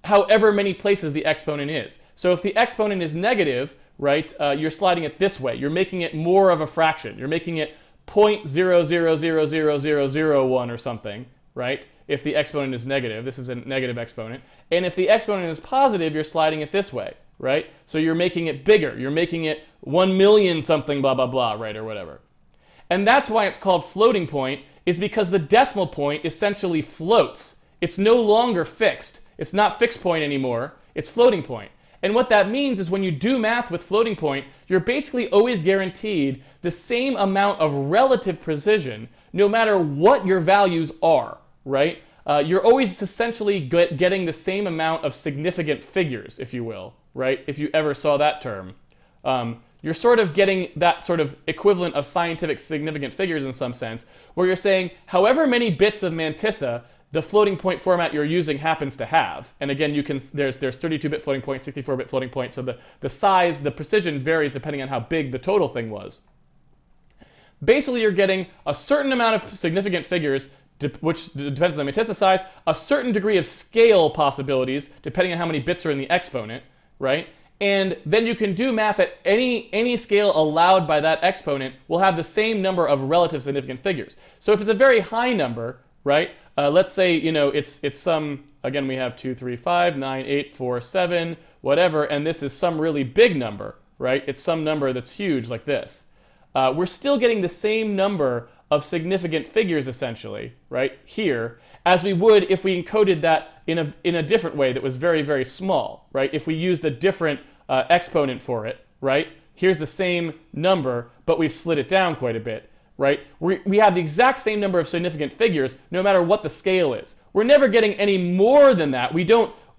however many places the exponent is. So if the exponent is negative, right, you're sliding it this way. You're making it more of a fraction. You're making it 0.00000001 or something, right? If the exponent is negative, this is a negative exponent. And if the exponent is positive, you're sliding it this way, right? So you're making it bigger. You're making it 1 million something blah, blah, blah, right, or whatever. And that's why it's called floating point, is because the decimal point essentially floats. It's no longer fixed. It's not fixed point anymore. It's floating point. And what that means is when you do math with floating point, you're basically always guaranteed the same amount of relative precision no matter what your values are, right? You're always essentially getting the same amount of significant figures, if you will, right? If you ever saw that term. You're sort of getting that sort of equivalent of scientific significant figures in some sense, where you're saying however many bits of mantissa the floating point format you're using happens to have. And again, there's 32-bit floating point, 64-bit floating point, so the size, the precision varies depending on how big the total thing was. Basically, you're getting a certain amount of significant figures, which depends on the mantissa size, a certain degree of scale possibilities, depending on how many bits are in the exponent, right? And then you can do math at any scale allowed by that exponent will have the same number of relative significant figures. So if it's a very high number, right? Let's say, it's some, again, we have 2, 3, 5, 9, 8, 4, 7, whatever, and this is some really big number, right? It's some number that's huge like this. We're still getting the same number of significant figures, essentially, right, here, as we would if we encoded that in a different way that was very, very small, right? If we used a different exponent for it, right? Here's the same number, but we've slid it down quite a bit, right? We have the exact same number of significant figures no matter what the scale is. We're never getting any more than that.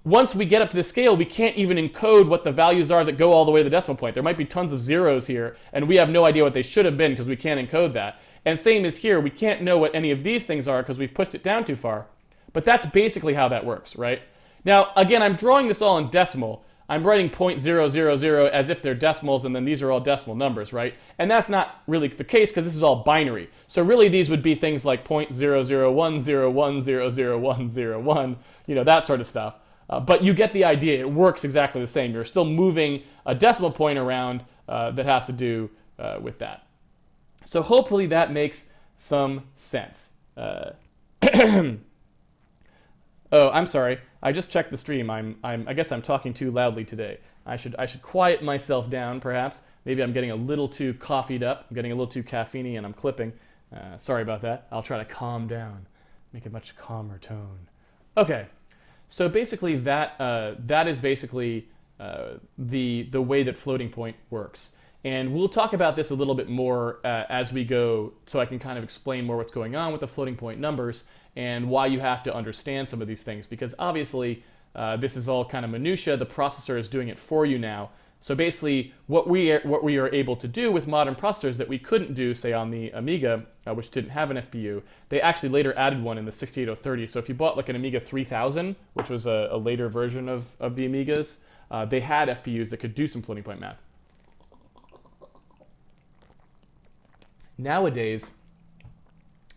Once we get up to the scale, we can't even encode what the values are that go all the way to the decimal point. There might be tons of zeros here, and we have no idea what they should have been because we can't encode that. And same as here, we can't know what any of these things are because we've pushed it down too far. But that's basically how that works, right? Now, again, I'm drawing this all in decimal. I'm writing 0.000 as if they're decimals, and then these are all decimal numbers, right? And that's not really the case because this is all binary. So really these would be things like 0.00101000101, that sort of stuff. But you get the idea. It works exactly the same. You're still moving a decimal point around that has to do with that. So hopefully that makes some sense. Oh, I'm sorry. I just checked the stream. I guess I'm talking too loudly today. I should quiet myself down, perhaps. Maybe I'm getting a little too coffeeed up. I'm getting a little too caffeine-y, and I'm clipping. Sorry about that. I'll try to calm down, make a much calmer tone. Okay, so basically that is basically the way that floating point works. And we'll talk about this a little bit more as we go, so I can kind of explain more what's going on with the floating point numbers and why you have to understand some of these things, because obviously this is all kind of minutia. The processor is doing it for you now. So basically what we are able to do with modern processors that we couldn't do, say, on the Amiga, which didn't have an FPU, they actually later added one in the 68030. So if you bought like an Amiga 3000, which was a later version of the Amigas, they had FPUs that could do some floating point math. Nowadays,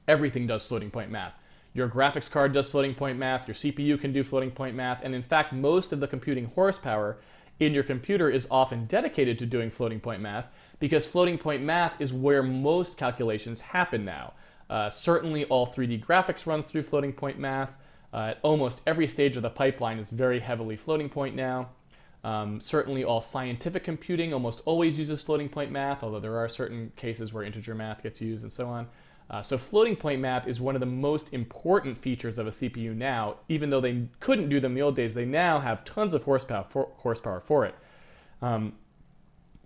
everything does floating point math. Your graphics card does floating point math, your CPU can do floating point math, and in fact, most of the computing horsepower in your computer is often dedicated to doing floating point math, because floating point math is where most calculations happen now. Certainly all 3D graphics runs through floating point math. At almost every stage of the pipeline is very heavily floating point now. Certainly all scientific computing almost always uses floating point math, although there are certain cases where integer math gets used and so on. So floating point math is one of the most important features of a CPU now. Even though they couldn't do them in the old days, they now have tons of horsepower for it.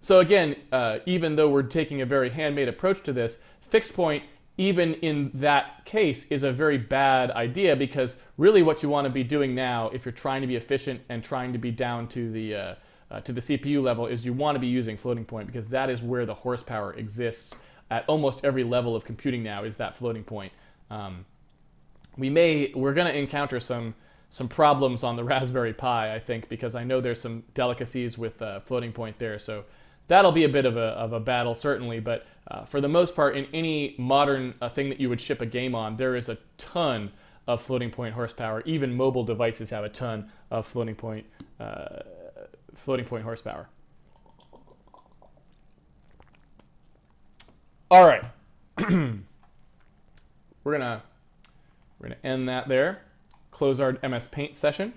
So again, even though we're taking a very handmade approach to this, fixed point, even in that case, is a very bad idea, because really what you want to be doing now, if you're trying to be efficient and trying to be down to the CPU level, is you want to be using floating point, because that is where the horsepower exists at almost every level of computing now, is that floating point. We're going to encounter some problems on the Raspberry Pi, I think, because I know there's some delicacies with floating point there. So that'll be a bit of a battle, certainly. But for the most part, in any modern thing that you would ship a game on, there is a ton of floating point horsepower. Even mobile devices have a ton of floating point horsepower. All right, we're gonna end that there, close our MS Paint session,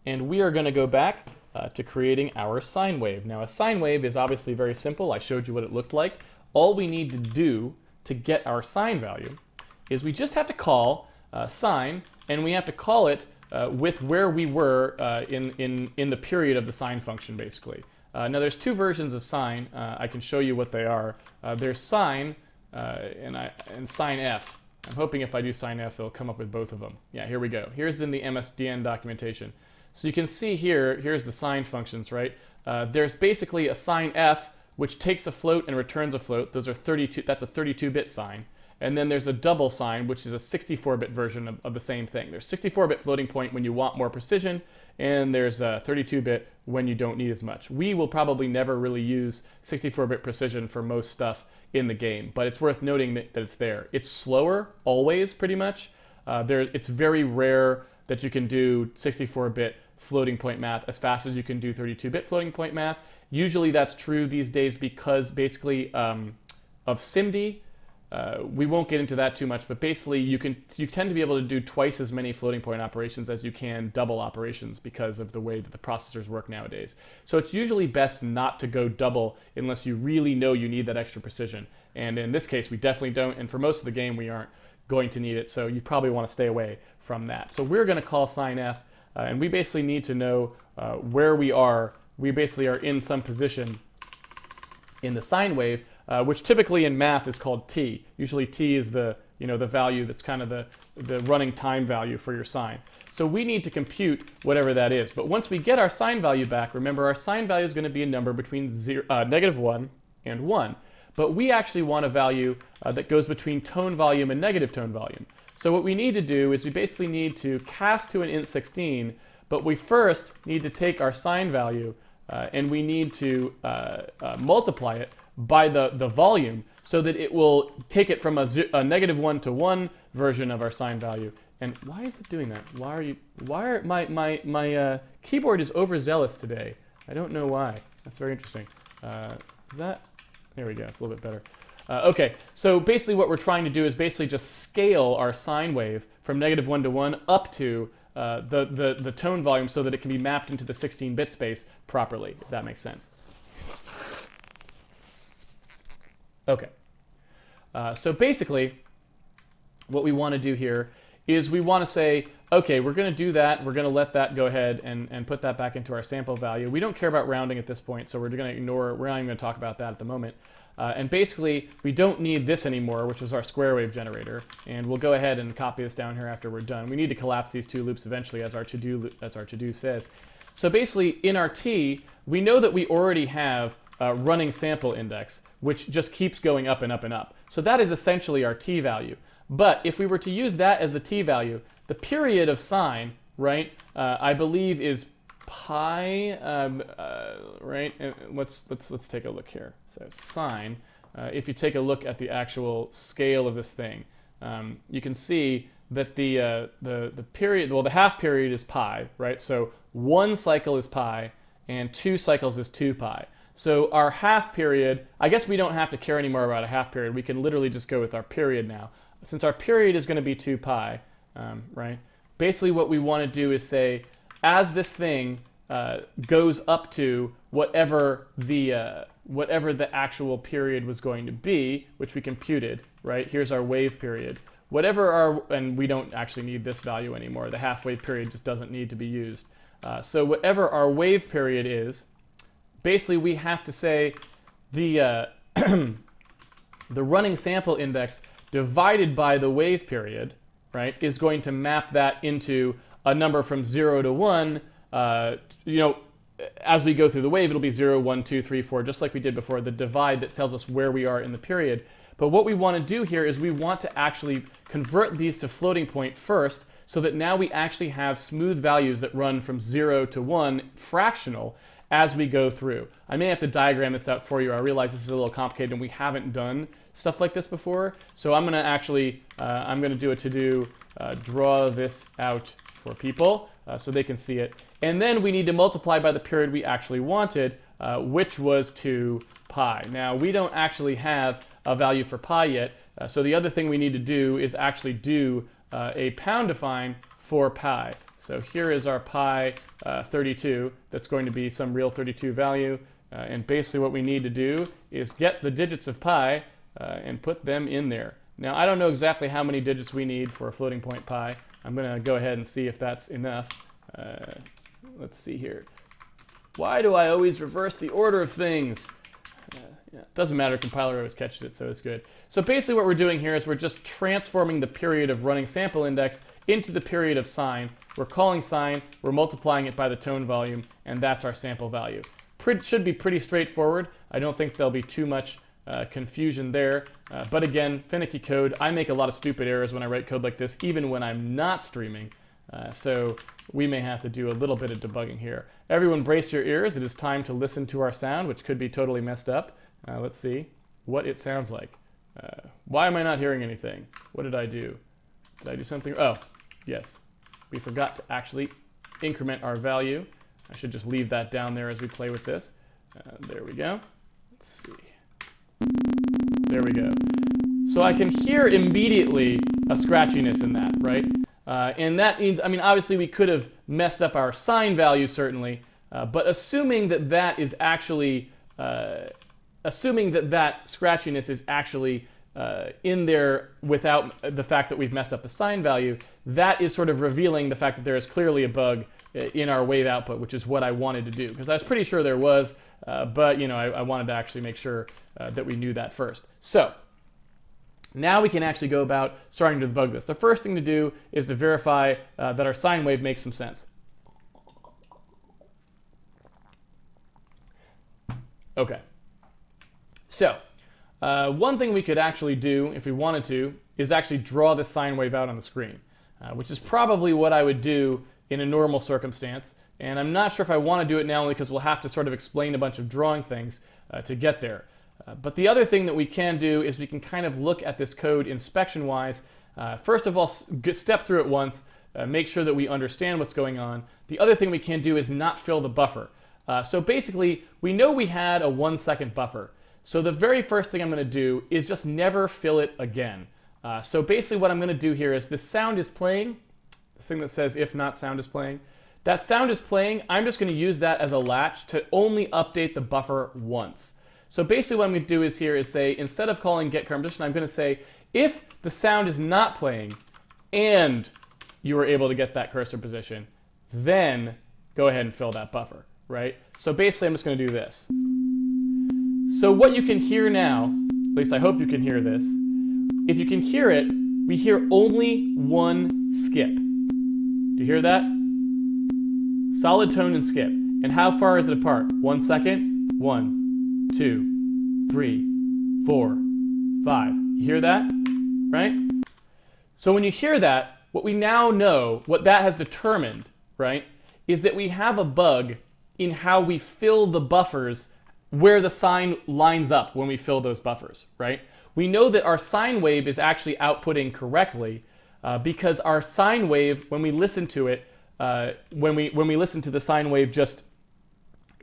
and we are gonna go back to creating our sine wave. Now, a sine wave is obviously very simple. I showed you what it looked like. All we need to do to get our sine value is we just have to call sine, and we have to call it with where we were in the period of the sine function, basically. Now, there's two versions of sine. I can show you what they are. There's sine and sine f. I'm hoping if I do sine f, it'll come up with both of them. Yeah, here we go. Here's in the MSDN documentation. So you can see here's the sine functions, right? There's basically a sine f, which takes a float and returns a float. Those are 32. That's a 32-bit sine. And then there's a double sine, which is a 64-bit version of the same thing. There's 64-bit floating point when you want more precision, and there's 32-bit when you don't need as much. We will probably never really use 64-bit precision for most stuff in the game, but it's worth noting that it's there. It's slower, always, pretty much. It's very rare that you can do 64-bit floating point math as fast as you can do 32-bit floating point math. Usually that's true these days because basically of SIMD. We won't get into that too much, but basically you tend to be able to do twice as many floating point operations as you can double operations because of the way that the processors work nowadays. So it's usually best not to go double unless you really know you need that extra precision. And in this case, we definitely don't, and for most of the game, we aren't going to need it, so you probably want to stay away from that. So we're going to call sine f, and we basically need to know where we are. We basically are in some position in the sine wave, which typically in math is called t. Usually t is the value that's kind of the running time value for your sine. So we need to compute whatever that is. But once we get our sine value back, remember our sine value is going to be a number between -1 and 1. But we actually want a value that goes between tone volume and negative tone volume. So what we need to do is we basically need to cast to an int16, but we first need to take our sine value and we need to multiply it by the volume so that it will take it from a -1 to 1 version of our sine value And why is it doing that? My keyboard is overzealous today. I don't know why. That's very interesting. Is that, there we go, it's a little bit better. Okay, so basically what we're trying to do is basically just scale our sine wave from -1 to 1 up to the tone volume so that it can be mapped into the 16-bit space properly, if that makes sense. Okay, so basically what we want to do here is we want to say, okay, we're going to do that. We're going to let that go ahead and put that back into our sample value. We don't care about rounding at this point, so we're going to ignore, we're not even going to talk about that at the moment. And basically, we don't need this anymore, which is our square wave generator. And we'll go ahead and copy this down here after we're done. We need to collapse these two loops eventually, as our to-do says. So basically, in our T, we know that we already have a running sample index, which just keeps going up and up and up. So that is essentially our T value. But if we were to use that as the T value, the period of sine, right, I believe is pi, right? Let's take a look here. So sine, if you take a look at the actual scale of this thing, you can see that the period, well, the half period is pi, right? So 1 cycle is pi, and 2 cycles is 2 pi. So our half period, I guess we don't have to care anymore about a half period. We can literally just go with our period now. Since our period is going to be 2 pi, right? Basically what we want to do is say, as this thing goes up to whatever the actual period was going to be, which we computed, right? Here's our wave period. Whatever our, and we don't actually need this value anymore. The half wave period just doesn't need to be used. So whatever our wave period is, basically we have to say the the running sample index divided by the wave period, right, is going to map that into a number from 0 to 1. You know, as we go through the wave, it'll be 0, 1, 2, 3, 4, just like we did before, the divide that tells us where we are in the period. But what we want to do here is we want to actually convert these to floating point first, so that now we actually have smooth values that run from 0 to 1 fractional as we go through. I may have to diagram this out for you. I realize this is a little complicated and we haven't done stuff like this before. So I'm going to actually, I'm going to do a to-do, draw this out for people so they can see it. And then we need to multiply by the period we actually wanted, which was 2 pi. Now, we don't actually have a value for pi yet, so the other thing we need to do is actually do a pound define for pi. So here is our pi 32. That's going to be some real 32 value. And basically what we need to do is get the digits of pi and put them in there. Now, I don't know exactly how many digits we need for a floating point pi. I'm going to go ahead and see if that's enough. Let's see here. Why do I always reverse the order of things? Yeah, it doesn't matter, compiler always catches it, so it's good. So basically what we're doing here is we're just transforming the period of running sample index into the period of sine. We're calling sine, we're multiplying it by the tone volume, and that's our sample value. Should be pretty straightforward. I don't think there'll be too much confusion there. But again, finicky code. I make a lot of stupid errors when I write code like this, even when I'm not streaming. So we may have to do a little bit of debugging here. Everyone brace your ears. It is time to listen to our sound, which could be totally messed up. Let's see what it sounds like. Why am I not hearing anything? What did I do? Did I do something? Oh, yes. We forgot to actually increment our value. I should just leave that down there as we play with this. There we go. Let's see. There we go. So I can hear immediately a scratchiness in that, right? And that means, I mean, obviously we could have messed up our sine value, certainly, but assuming that that is actually, assuming that that scratchiness is actually in there without the fact that we've messed up the sine value, that is sort of revealing the fact that there is clearly a bug in our wave output, which is what I wanted to do, because I was pretty sure there was, but you know, I wanted to actually make sure that we knew that first. So now we can actually go about starting to debug this. The first thing to do is to verify that our sine wave makes some sense. Okay. So one thing we could actually do if we wanted to is actually draw the sine wave out on the screen, which is probably what I would do in a normal circumstance. And I'm not sure if I want to do it now only because we'll have to sort of explain a bunch of drawing things to get there. But the other thing that we can do is we can kind of look at this code inspection-wise First of all, step through it once, make sure that we understand what's going on. The other thing we can do is not fill the buffer. So basically, we know we had a 1 second buffer. So the very first thing I'm going to do is just never fill it again. So basically what I'm going to do here is this sound is playing, this thing that says if not sound is playing. That sound is playing, I'm just going to use that as a latch to only update the buffer once. So basically what I'm going to do is here is say, instead of calling get current position, I'm going to say if the sound is not playing and you were able to get that cursor position, then go ahead and fill that buffer, right? So basically I'm just going to do this. So what you can hear now, at least I hope you can hear this, if you can hear it, we hear only one skip. Do you hear that? Solid tone and skip. And how far is it apart? 1 second? 1, 2, 3, 4, 5. You hear that? Right? So when you hear that, what we now know, what that has determined, right, is that we have a bug in how we fill the buffers where the sine lines up when we fill those buffers, right? We know that our sine wave is actually outputting correctly because our sine wave, when we listen to it, when we listen to the sine wave just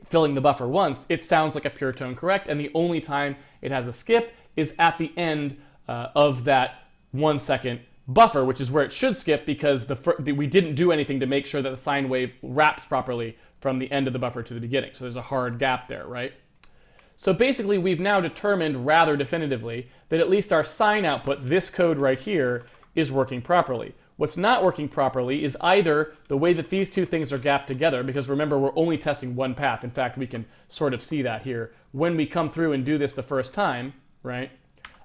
filling the buffer once, it sounds like a pure tone correct, and the only time it has a skip is at the end of that 1 second buffer, which is where it should skip because we didn't do anything to make sure that the sine wave wraps properly from the end of the buffer to the beginning. So there's a hard gap there, right? So basically we've now determined rather definitively that at least our sine output, this code right here, is working properly. What's not working properly is either the way that these two things are gapped together, because remember we're only testing one path. In fact, we can sort of see that here. When we come through and do this the first time, right,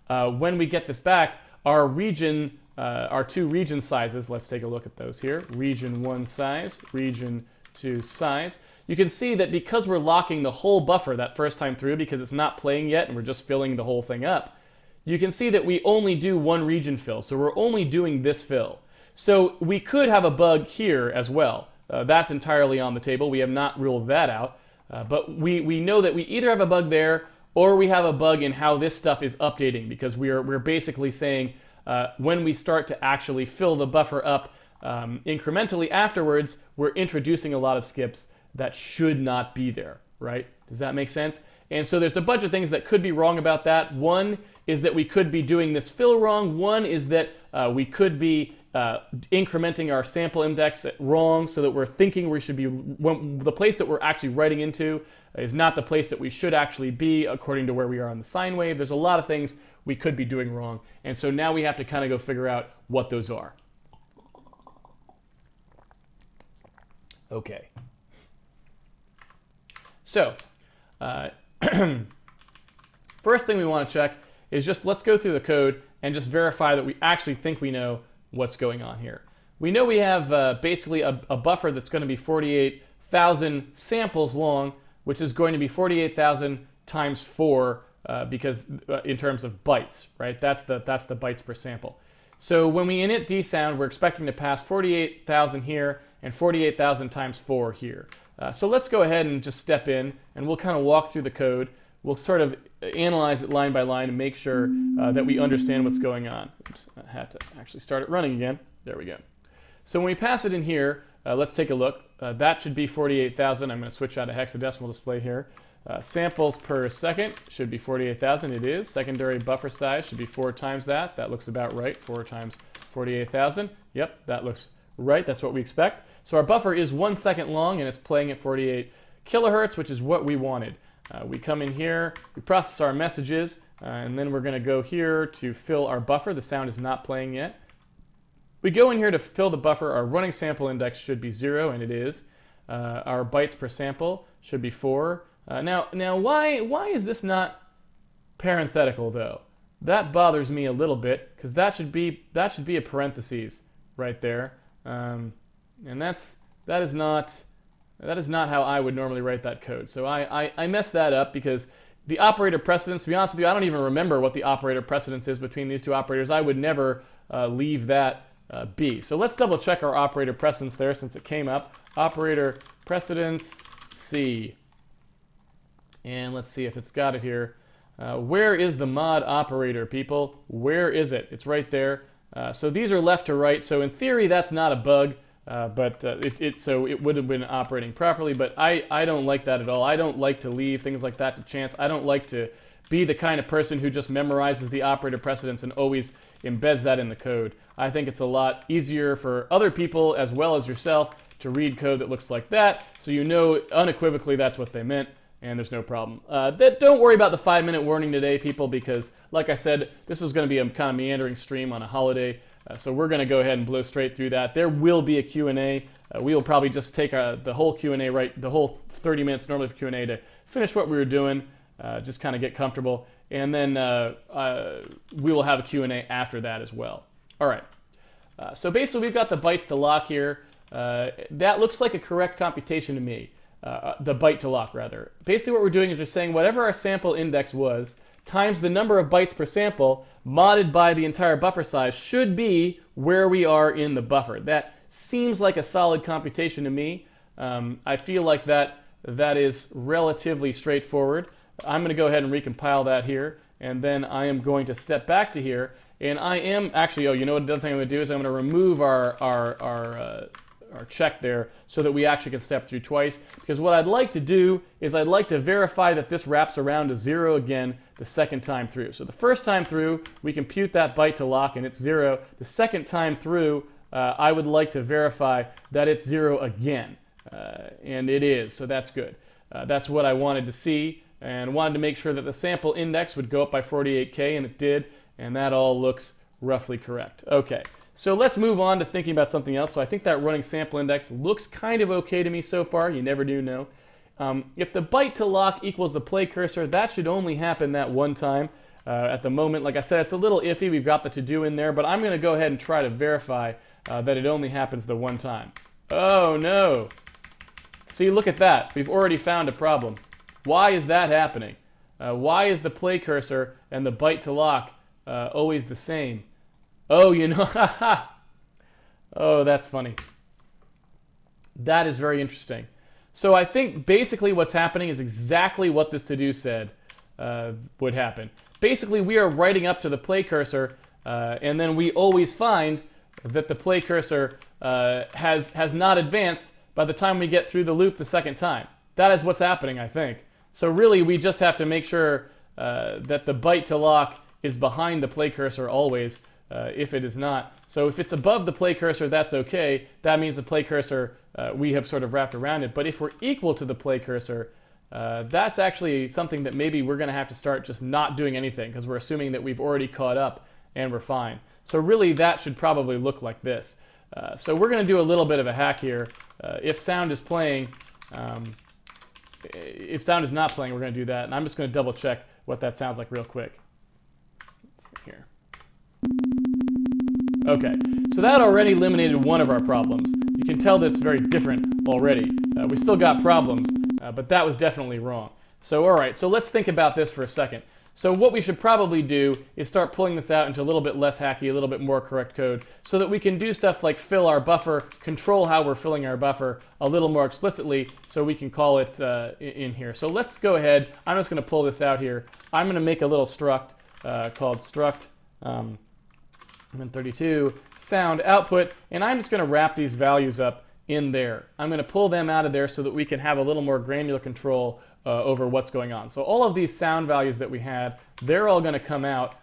when we get this back, our region, our two region sizes, let's take a look at those here. Region 1 size, region 2 size. You can see that because we're locking the whole buffer that first time through because it's not playing yet and we're just filling the whole thing up, you can see that we only do one region fill. So we're only doing this fill. So we could have a bug here as well. That's entirely on the table. We have not ruled that out. But we know that we either have a bug there or we have a bug in how this stuff is updating, because we're basically saying when we start to actually fill the buffer up incrementally afterwards, we're introducing a lot of skips that should not be there, right? Does that make sense? And so there's a bunch of things that could be wrong about that. One is that we could be doing this fill wrong. One is that we could be incrementing our sample index wrong, so that we're thinking we should be, the place that we're actually writing into is not the place that we should actually be according to where we are on the sine wave. There's a lot of things we could be doing wrong. And so now we have to kind of go figure out what those are. Okay. So, first thing we want to check is just let's go through the code and just verify that we actually think we know what's going on here. We know we have basically a buffer that's going to be 48,000 samples long, which is going to be 48,000 times 4 because in terms of bytes, right? That's the bytes per sample. So when we init dsound, we're expecting to pass 48,000 here and 48,000 times 4 here. So let's go ahead and just step in, and we'll kind of walk through the code. We'll sort of analyze it line by line and make sure that we understand what's going on. Oops, I had to actually start it running again. There we go. So when we pass it in here, let's take a look. That should be 48,000. I'm going to switch out a hexadecimal display here. Samples per second should be 48,000. It is. Secondary buffer size should be 4 times that. That looks about right. 4 times 48,000. Yep, that looks right. That's what we expect. So our buffer is 1 second long, and it's playing at 48 kilohertz, which is what we wanted. We come in here, we process our messages, and then we're going to go here to fill our buffer. The sound is not playing yet. We go in here to fill the buffer. Our running sample index should be 0, and it is. Our bytes per sample should be 4. Now why is this not parenthetical though? That bothers me a little bit, because that should be a parentheses right there, and that is not how I would normally write that code. So I messed that up because the operator precedence, to be honest with you, I don't even remember what the operator precedence is between these two operators. I would never leave that be. So let's double check our operator precedence there since it came up. Operator precedence C. And let's see if it's got it here. Where is the mod operator, people? Where is it? It's right there. So these are left to right. So in theory, that's not a bug, so it would have been operating properly. But I don't like that at all. I don't like to leave things like that to chance. I don't like to be the kind of person who just memorizes the operator precedence and always embeds that in the code. I think it's a lot easier for other people as well as yourself to read code that looks like that, so you know unequivocally that's what they meant, and there's no problem. Don't worry about the 5-minute warning today, people, because like I said, this was going to be a kind of meandering stream on a holiday, so we're going to go ahead and blow straight through that. There will be a Q&A. We will probably just take the whole Q&A, the whole 30 minutes normally for Q&A to finish what we were doing, just kind of get comfortable, and then we will have a Q&A after that as well. All right. So basically, we've got the bytes to lock here. That looks like a correct computation to me, the byte to lock, rather. Basically, what we're doing is we're saying whatever our sample index was times the number of bytes per sample modded by the entire buffer size should be where we are in the buffer. That seems like a solid computation to me. I feel like that is relatively straightforward. I'm going to go ahead and recompile that here, and then I am going to step back to here, and I am actually, you know what the other thing I'm going to do is I'm going to remove our check there so that we actually can step through twice, because what I'd like to do is I'd like to verify that this wraps around to 0 again the second time through. So the first time through, we compute that byte to lock and it's 0. The second time through, I would like to verify that it's 0 again, and it is, so that's good. That's what I wanted to see, and wanted to make sure that the sample index would go up by 48K, and it did, and that all looks roughly correct. Okay, so let's move on to thinking about something else. So I think that running sample index looks kind of okay to me so far. You never do know. If the byte to lock equals the play cursor, that should only happen that one time. At the moment, like I said, it's a little iffy. We've got the to-do in there, but I'm going to go ahead and try to verify that it only happens the one time. Oh, no. See, look at that. We've already found a problem. Why is that happening? Why is the play cursor and the byte to lock always the same? Oh, you know, oh, that's funny. That is very interesting. So I think basically what's happening is exactly what this to-do said would happen. Basically, we are writing up to the play cursor, and then we always find that the play cursor has not advanced by the time we get through the loop the second time. That is what's happening, I think. So really, we just have to make sure that the byte to lock is behind the play cursor always, if it is not. So if it's above the play cursor, that's okay. That means the play cursor, we have sort of wrapped around it. But if we're equal to the play cursor, that's actually something that maybe we're going to have to start just not doing anything, because we're assuming that we've already caught up and we're fine. So really, that should probably look like this. So we're going to do a little bit of a hack here. If sound is playing, if sound is not playing, we're going to do that. And I'm just going to double check what that sounds like real quick. Let's see here. Okay, so that already eliminated one of our problems. You can tell that it's very different already. We still got problems, but that was definitely wrong. So all right, so let's think about this for a second. So what we should probably do is start pulling this out into a little bit less hacky, a little bit more correct code, so that we can do stuff like fill our buffer, control how we're filling our buffer a little more explicitly, so we can call it in here. So let's go ahead. I'm just going to pull this out here. I'm going to make a little struct called struct min32 sound output, and I'm just going to wrap these values up in there. I'm going to pull them out of there so that we can have a little more granular control over what's going on. So all of these sound values that we had, they're all going to come out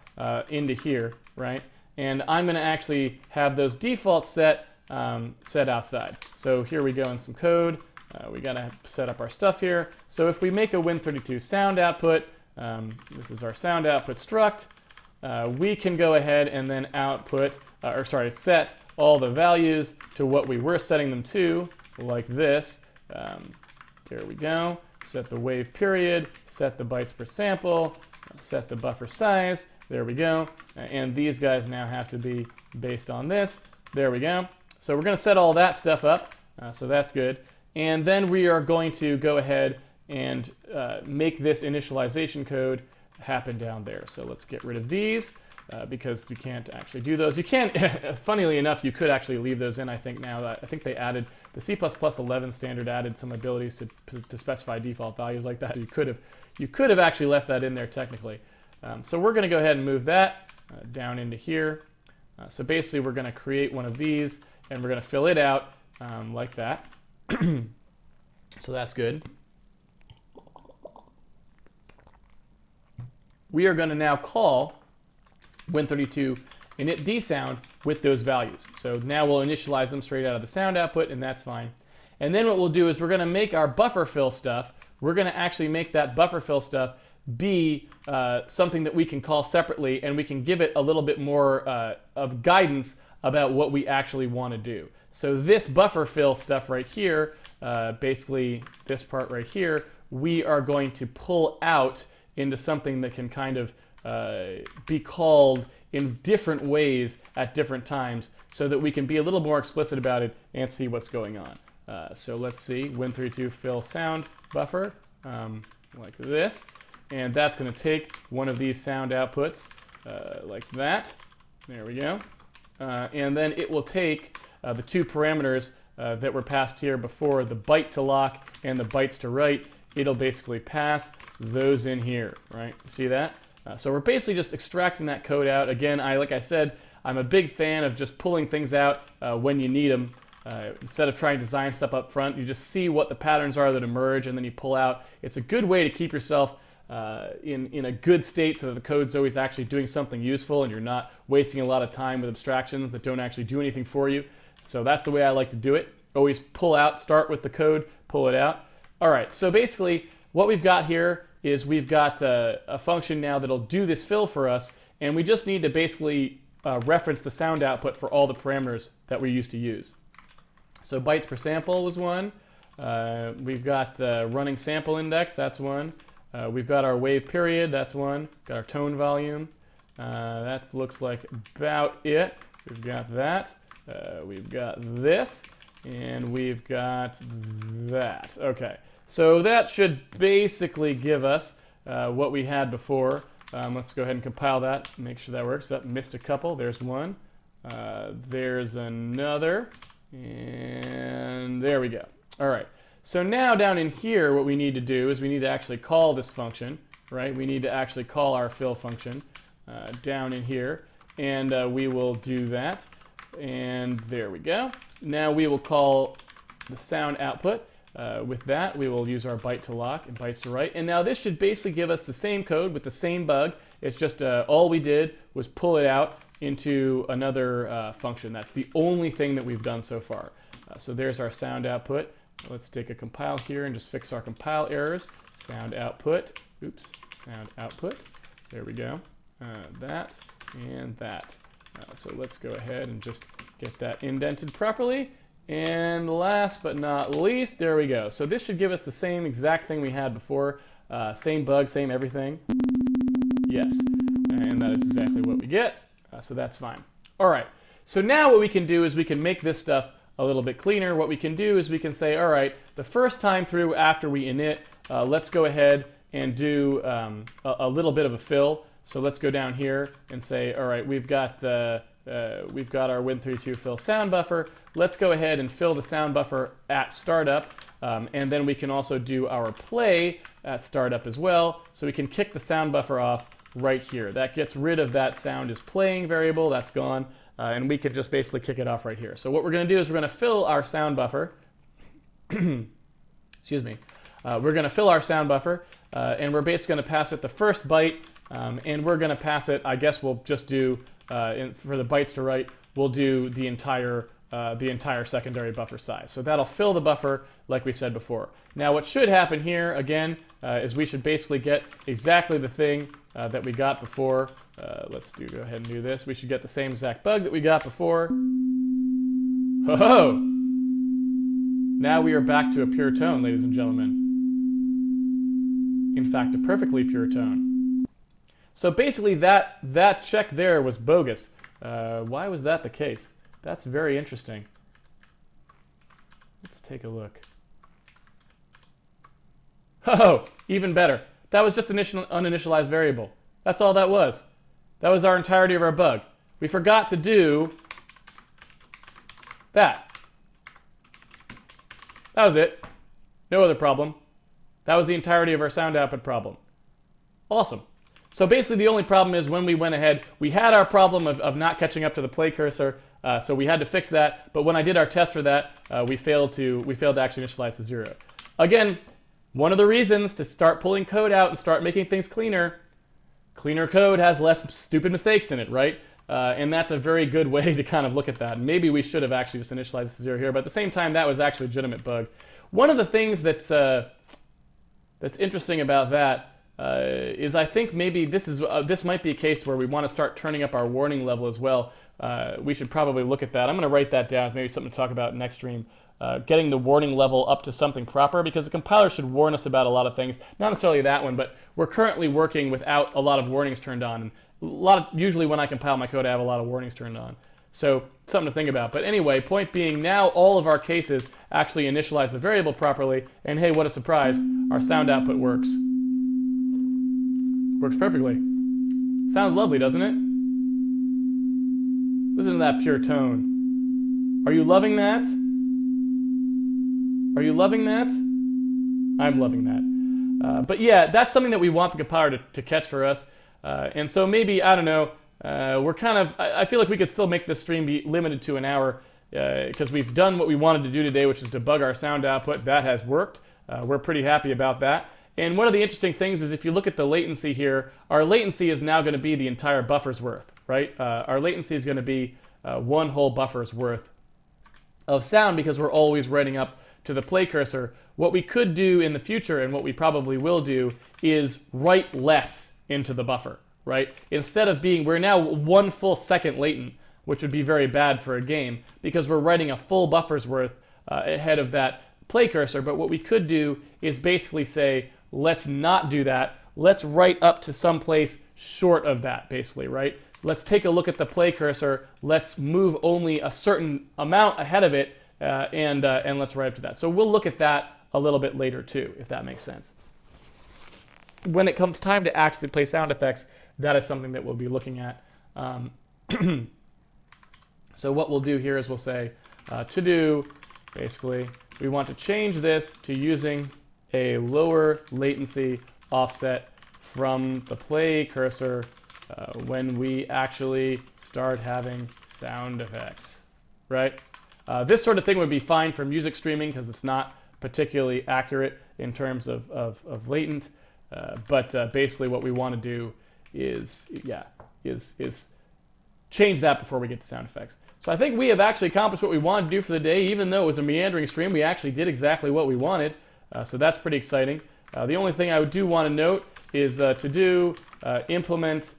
into here, right? And I'm going to actually have those defaults set outside. So here we go in some code. We got to set up our stuff here. So if we make a Win32 sound output, this is our sound output struct. We can go ahead and then set all the values to what we were setting them to, like this. There we go. Set the wave period, set the bytes per sample, set the buffer size. There we go. And these guys now have to be based on this. There we go. So we're going to set all that stuff up. So that's good. And then we are going to go ahead and make this initialization code happen down there. So let's get rid of these because you can't actually do those. You can, funnily enough, you could actually leave those in, I think, now. I think they added, the C++ 11 standard added some abilities to specify default values like that. You could have actually left that in there technically. So we're going to go ahead and move that down into here. So basically, we're going to create one of these, and we're going to fill it out like that. So that's good. We are going to now call Win32 init dsound with those values. So now we'll initialize them straight out of the sound output, and that's fine. And then what we'll do is we're going to make our buffer fill stuff. We're going to actually make that buffer fill stuff be something that we can call separately, and we can give it a little bit more of guidance about what we actually want to do. So this buffer fill stuff right here, basically this part right here, we are going to pull out into something that can kind of be called in different ways at different times, so that we can be a little more explicit about it and see what's going on. So let's see, Win32 fill sound buffer, like this. And that's going to take one of these sound outputs like that. There we go. And then it will take the two parameters that were passed here before, the byte to lock and the bytes to write. It'll basically pass those in here, right? See that? So we're basically just extracting that code out. Again, like I said, I'm a big fan of just pulling things out when you need them. Instead of trying to design stuff up front, you just see what the patterns are that emerge, and then you pull out. It's a good way to keep yourself in a good state, so that the code's always actually doing something useful and you're not wasting a lot of time with abstractions that don't actually do anything for you. So that's the way I like to do it. Always pull out, start with the code, pull it out. All right, so basically what we've got here is we've got a function now that'll do this fill for us, and we just need to basically reference the sound output for all the parameters that we used to use. So bytes per sample was one. We've got running sample index, that's one. We've got our wave period, that's one. Got our tone volume. That looks like about it. We've got that. We've got this. And we've got that. Okay, so that should basically give us what we had before. Let's go ahead and compile that, make sure that works. That missed a couple. There's one. There's another. And there we go. All right. So now down in here, what we need to do is we need to actually call this function, right? We need to actually call our fill function down in here, and we will do that. And there we go. Now we will call the sound output. With that, we will use our byte to lock and bytes to write. And now this should basically give us the same code with the same bug. It's just all we did was pull it out into another function. That's the only thing that we've done so far. So there's our sound output. Let's take a compile here and just fix our compile errors. Sound output. Oops. Sound output. There we go. That and that. So let's go ahead and just get that indented properly. And last but not least, there we go. So this should give us the same exact thing we had before. Same bug, same everything. Yes. And that is exactly what we get. So that's fine. All right. So now what we can do is we can make this stuff a little bit cleaner. What we can do is we can say, all right, the first time through after we init, let's go ahead and do a little bit of a fill. So let's go down here and say, all right, we've got our Win32 fill sound buffer. Let's go ahead and fill the sound buffer at startup. And then we can also do our play at startup as well. So we can kick the sound buffer off right here. That gets rid of that sound is playing variable. That's gone. And we could just basically kick it off right here. So what we're going to do is we're going to fill our sound buffer. Excuse me. We're going to fill our sound buffer, and we're basically going to pass it the first byte, and we're going to pass it, I guess we'll just do, for the bytes to write, we'll do the entire secondary buffer size. So that'll fill the buffer like we said before. Now what should happen here, again, is we should basically get exactly the thing that we got before. Let's go ahead and do this. We should get the same exact bug that we got before. Ho-ho! Now we are back to a pure tone, ladies and gentlemen. In fact, a perfectly pure tone. So basically that check there was bogus. Why was that the case? That's very interesting. Let's take a look. Oh, even better. That was just an uninitialized variable. That's all that was. That was our entirety of our bug. We forgot to do that. That was it. No other problem. That was the entirety of our sound output problem. Awesome. So basically the only problem is when we went ahead, we had our problem of not catching up to the play cursor, so we had to fix that. But when I did our test for that, we failed to actually initialize to 0. Again, one of the reasons to start pulling code out and start making things cleaner. Cleaner code has less stupid mistakes in it, right? And that's a very good way to kind of look at that. Maybe we should have actually just initialized to 0 here, but at the same time, that was actually a legitimate bug. One of the things that's interesting about that is I think maybe this might be a case where we want to start turning up our warning level as well. We should probably look at that. I'm going to write that down as maybe something to talk about next stream. Getting the warning level up to something proper, because the compiler should warn us about a lot of things. Not necessarily that one, but we're currently working without a lot of warnings turned on. And usually when I compile my code, I have a lot of warnings turned on. So something to think about. But anyway, point being, now all of our cases actually initialize the variable properly. And hey, what a surprise, our sound output works. Works perfectly. Sounds lovely, doesn't it? Listen to that pure tone. Are you loving that? Are you loving that? I'm loving that. But yeah, that's something that we want the compiler to catch for us. And so maybe, I don't know, we're kind of, I feel like we could still make this stream be limited to an hour because we've done what we wanted to do today, which is debug our sound output. That has worked. We're pretty happy about that. And one of the interesting things is if you look at the latency here, our latency is now going to be the entire buffer's worth, right? Our latency is going to be one whole buffer's worth of sound because we're always writing up to the play cursor. What we could do in the future, and what we probably will do, is write less into the buffer, right? Instead of being, we're now 1 full second latent, which would be very bad for a game, because we're writing a full buffer's worth ahead of that play cursor. But what we could do is basically say, let's not do that. Let's write up to some place short of that, basically, right? Let's take a look at the play cursor. Let's move only a certain amount ahead of it, and let's write up to that. So we'll look at that a little bit later too, if that makes sense. When it comes time to actually play sound effects, that is something that we'll be looking at. So what we'll do here is we'll say to do, basically, we want to change this to using a lower latency offset from the play cursor when we actually start having sound effects, right? This sort of thing would be fine for music streaming because it's not particularly accurate in terms of latent, but basically what we want to do is change that before we get to sound effects. So I think we have actually accomplished what we wanted to do for the day. Even though it was a meandering stream, we actually did exactly what we wanted, so that's pretty exciting. The only thing I do want to note is to do implement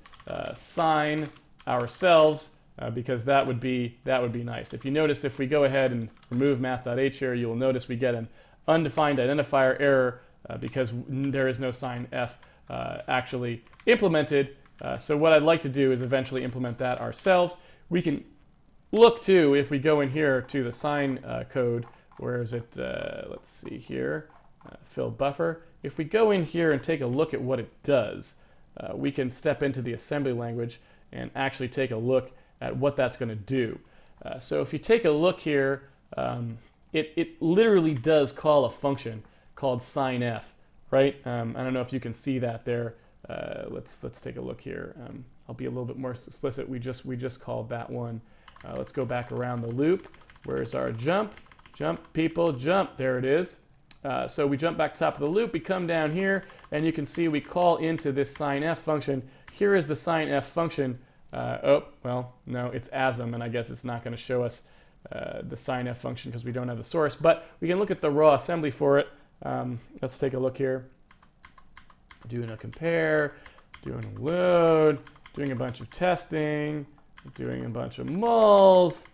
Sine ourselves, because that would be nice. If you notice, if we go ahead and remove math.h here, you will notice we get an undefined identifier error because there is no Sine f actually implemented. So what I'd like to do is eventually implement that ourselves. We can look to, if we go in here to the Sine code, where is it? Let's see here, fill buffer. If we go in here and take a look at what it does, we can step into the assembly language and actually take a look at what that's going to do. So if you take a look here, it literally does call a function called sinef, right? I don't know if you can see that there. Let's take a look here. I'll be a little bit more explicit. We just called that one. Let's go back around the loop. Where's our jump? Jump, people, jump. There it is. So we jump back to top of the loop. We come down here, and you can see we call into this sinef function. Here is the sinef function. Oh, well, no, it's asm, and I guess it's not going to show us the sinef function because we don't have the source. But we can look at the raw assembly for it. Let's take a look here. Doing a compare, doing a load, doing a bunch of testing, doing a bunch of mulls,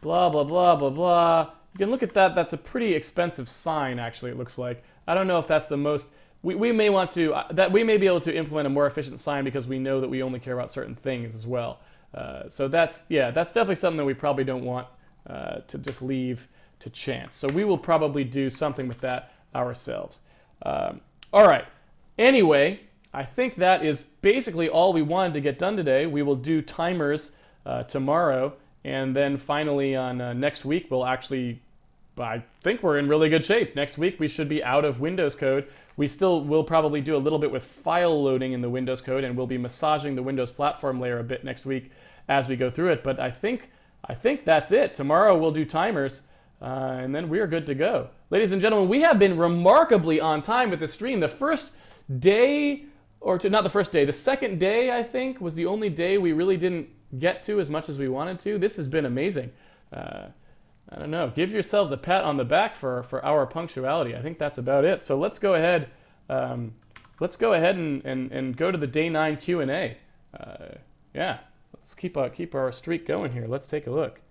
blah, blah, blah, blah, blah. You can look at that. That's a pretty expensive sine, actually, it looks like. I don't know if that's the most... We may want to... we may be able to implement a more efficient sine because we know that we only care about certain things as well. So that's definitely something that we probably don't want to just leave to chance. So we will probably do something with that ourselves. All right. Anyway, I think that is basically all we wanted to get done today. We will do timers tomorrow, and then finally on next week we'll actually... I think we're in really good shape. Next week we should be out of Windows code. We still will probably do a little bit with file loading in the Windows code, and we'll be massaging the Windows platform layer a bit next week as we go through it. But I think that's it. Tomorrow we'll do timers, and then we are good to go. Ladies and gentlemen, we have been remarkably on time with the stream. The first day, not the first day, the second day, I think, was the only day we really didn't get to as much as we wanted to. This has been amazing. I don't know. Give yourselves a pat on the back for our punctuality. I think that's about it. So let's go ahead. Let's go ahead and go to the day 9 Q&A. Yeah, let's keep our streak going here. Let's take a look.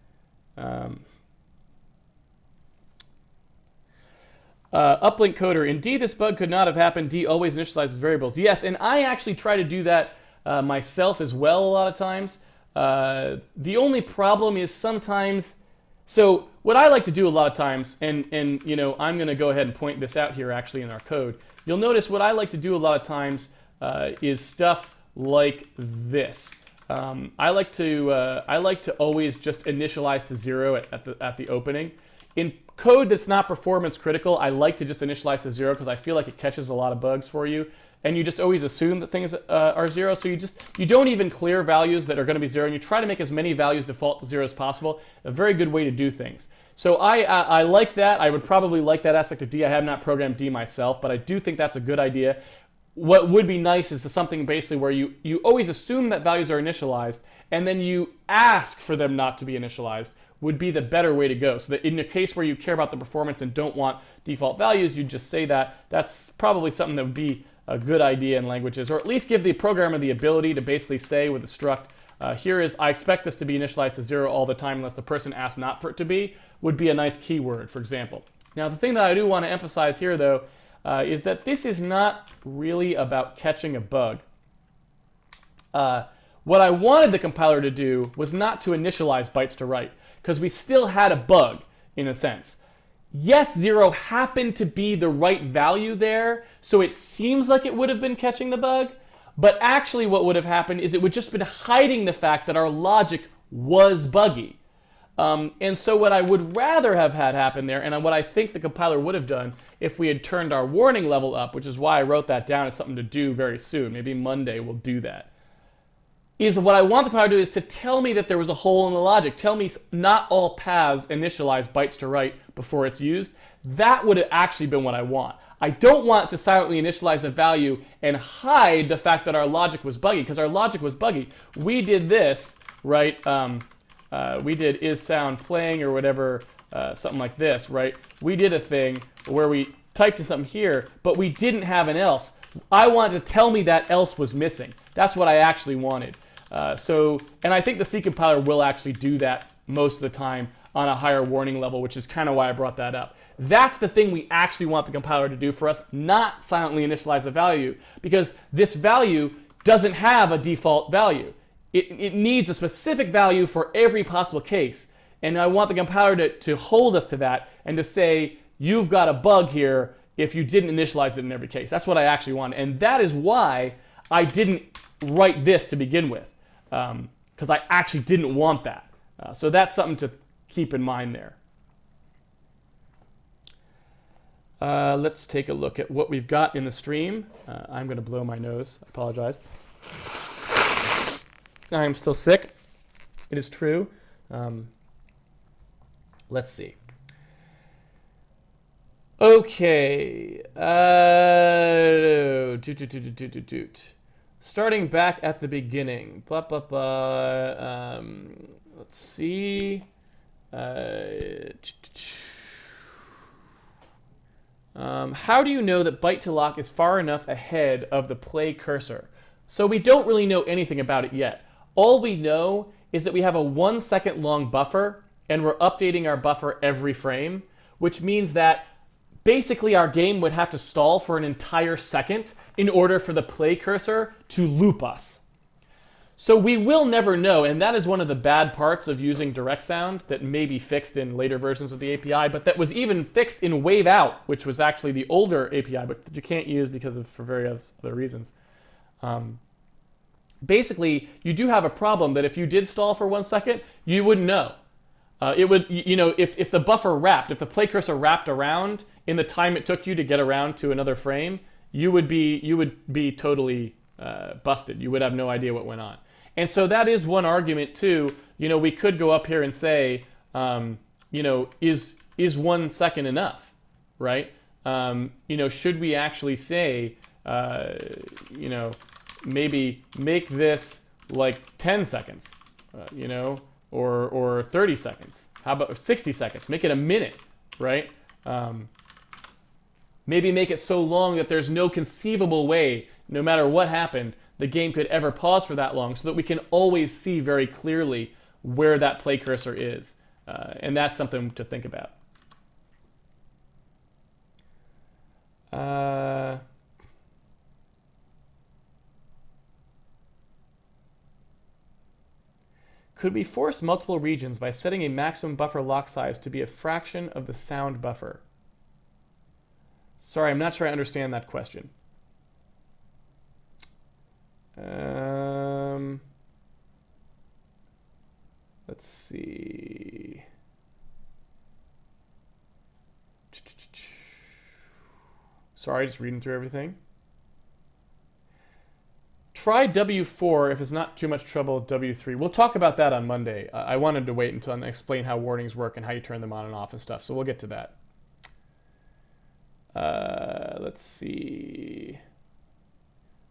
Uplink coder. Indeed, this bug could not have happened. D always initializes variables. Yes, and I actually try to do that myself as well a lot of times. The only problem is sometimes. So what I like to do a lot of times, and you know, I'm going to go ahead and point this out here actually in our code. You'll notice what I like to do a lot of times is stuff like this. I like to always just initialize to 0 at the opening. In code that's not performance critical, I like to just initialize to 0 because I feel like it catches a lot of bugs for you. And you just always assume that things are 0, so you don't even clear values that are going to be 0, and you try to make as many values default to 0 as possible. A very good way to do things. So I like that. I would probably like that aspect of D. I have not programmed D myself, but I do think that's a good idea. What would be nice is something basically where you always assume that values are initialized, and then you ask for them not to be initialized would be the better way to go. So that in a case where you care about the performance and don't want default values, you just say that. That's probably something that would be a good idea in languages, or at least give the programmer the ability to basically say with a struct, here is, I expect this to be initialized to 0 all the time unless the person asks not for it to be, would be a nice keyword, for example. Now, the thing that I do want to emphasize here, though, is that this is not really about catching a bug. What I wanted the compiler to do was not to initialize bytes to write, because we still had a bug, in a sense. Yes, 0 happened to be the right value there, so it seems like it would have been catching the bug, but actually what would have happened is it would just been hiding the fact that our logic was buggy. And so what I would rather have had happen there, and what I think the compiler would have done if we had turned our warning level up, which is why I wrote that down as something to do very soon, maybe Monday we'll do that, is what I want the compiler to do is to tell me that there was a hole in the logic. Tell me not all paths initialize bytes to write before it's used. That would have actually been what I want. I don't want to silently initialize the value and hide the fact that our logic was buggy, because our logic was buggy. We did this, right? We did is sound playing or whatever, something like this, right? We did a thing where we typed in something here, but we didn't have an else. I wanted to tell me that else was missing. That's what I actually wanted. And I think the C compiler will actually do that most of the time on a higher warning level, which is kind of why I brought that up. That's the thing we actually want the compiler to do for us, not silently initialize the value, because this value doesn't have a default value. It needs a specific value for every possible case. And I want the compiler to hold us to that and to say, you've got a bug here if you didn't initialize it in every case. That's what I actually want. And that is why I didn't write this to begin with, because I actually didn't want that. So that's something to keep in mind there. Let's take a look at what we've got in the stream. I'm going to blow my nose. I apologize. I am still sick. It is true. Let's see. Okay. Starting back at the beginning. Blah, blah, blah. Let's see. How do you know that byte to lock is far enough ahead of the play cursor? So we don't really know anything about it yet. All we know is that we have a 1 second long buffer, and we're updating our buffer every frame, which means that basically our game would have to stall for an entire second in order for the play cursor to loop us. So we will never know, and that is one of the bad parts of using direct sound that may be fixed in later versions of the API, but that was even fixed in wave out, which was actually the older API, but that you can't use for various other reasons. Basically, you do have a problem that if you did stall for 1 second, you wouldn't know. It would, if the buffer wrapped, if the play cursor wrapped around in the time it took you to get around to another frame, you would be totally busted. You would have no idea what went on. And so that is one argument too. You know, we could go up here and say, you know, is 1 second enough, right? You know, should we actually say, you know, maybe make this like 10 seconds, you know, or 30 seconds? How about 60 seconds? Make it a minute, right? Maybe make it so long that there's no conceivable way, no matter what happened, the game could ever pause for that long, so that we can always see very clearly where that play cursor is. And that's something to think about. Could we force multiple regions by setting a maximum buffer lock size to be a fraction of the sound buffer? Sorry, I'm not sure I understand that question. Let's see. Sorry, just reading through everything. Try W4 if it's not too much trouble, W3. We'll talk about that on Monday. I wanted to wait until I explain how warnings work and how you turn them on and off and stuff, so we'll get to that. Let's see.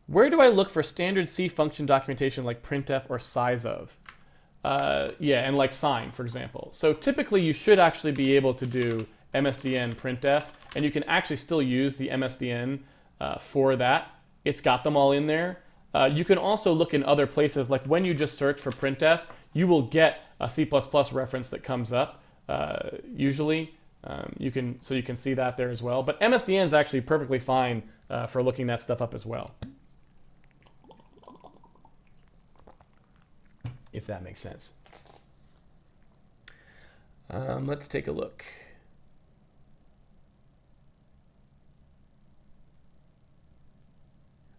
Where do I look for standard C function documentation like printf or size of? Yeah, and like Sine, for example. So typically you should actually be able to do MSDN printf, and you can actually still use the MSDN for that. It's got them all in there. You can also look in other places, like when you just search for printf, you will get a C++ reference that comes up, usually. So you can see that there as well. But MSDN is actually perfectly fine for looking that stuff up as well. If that makes sense. Let's take a look.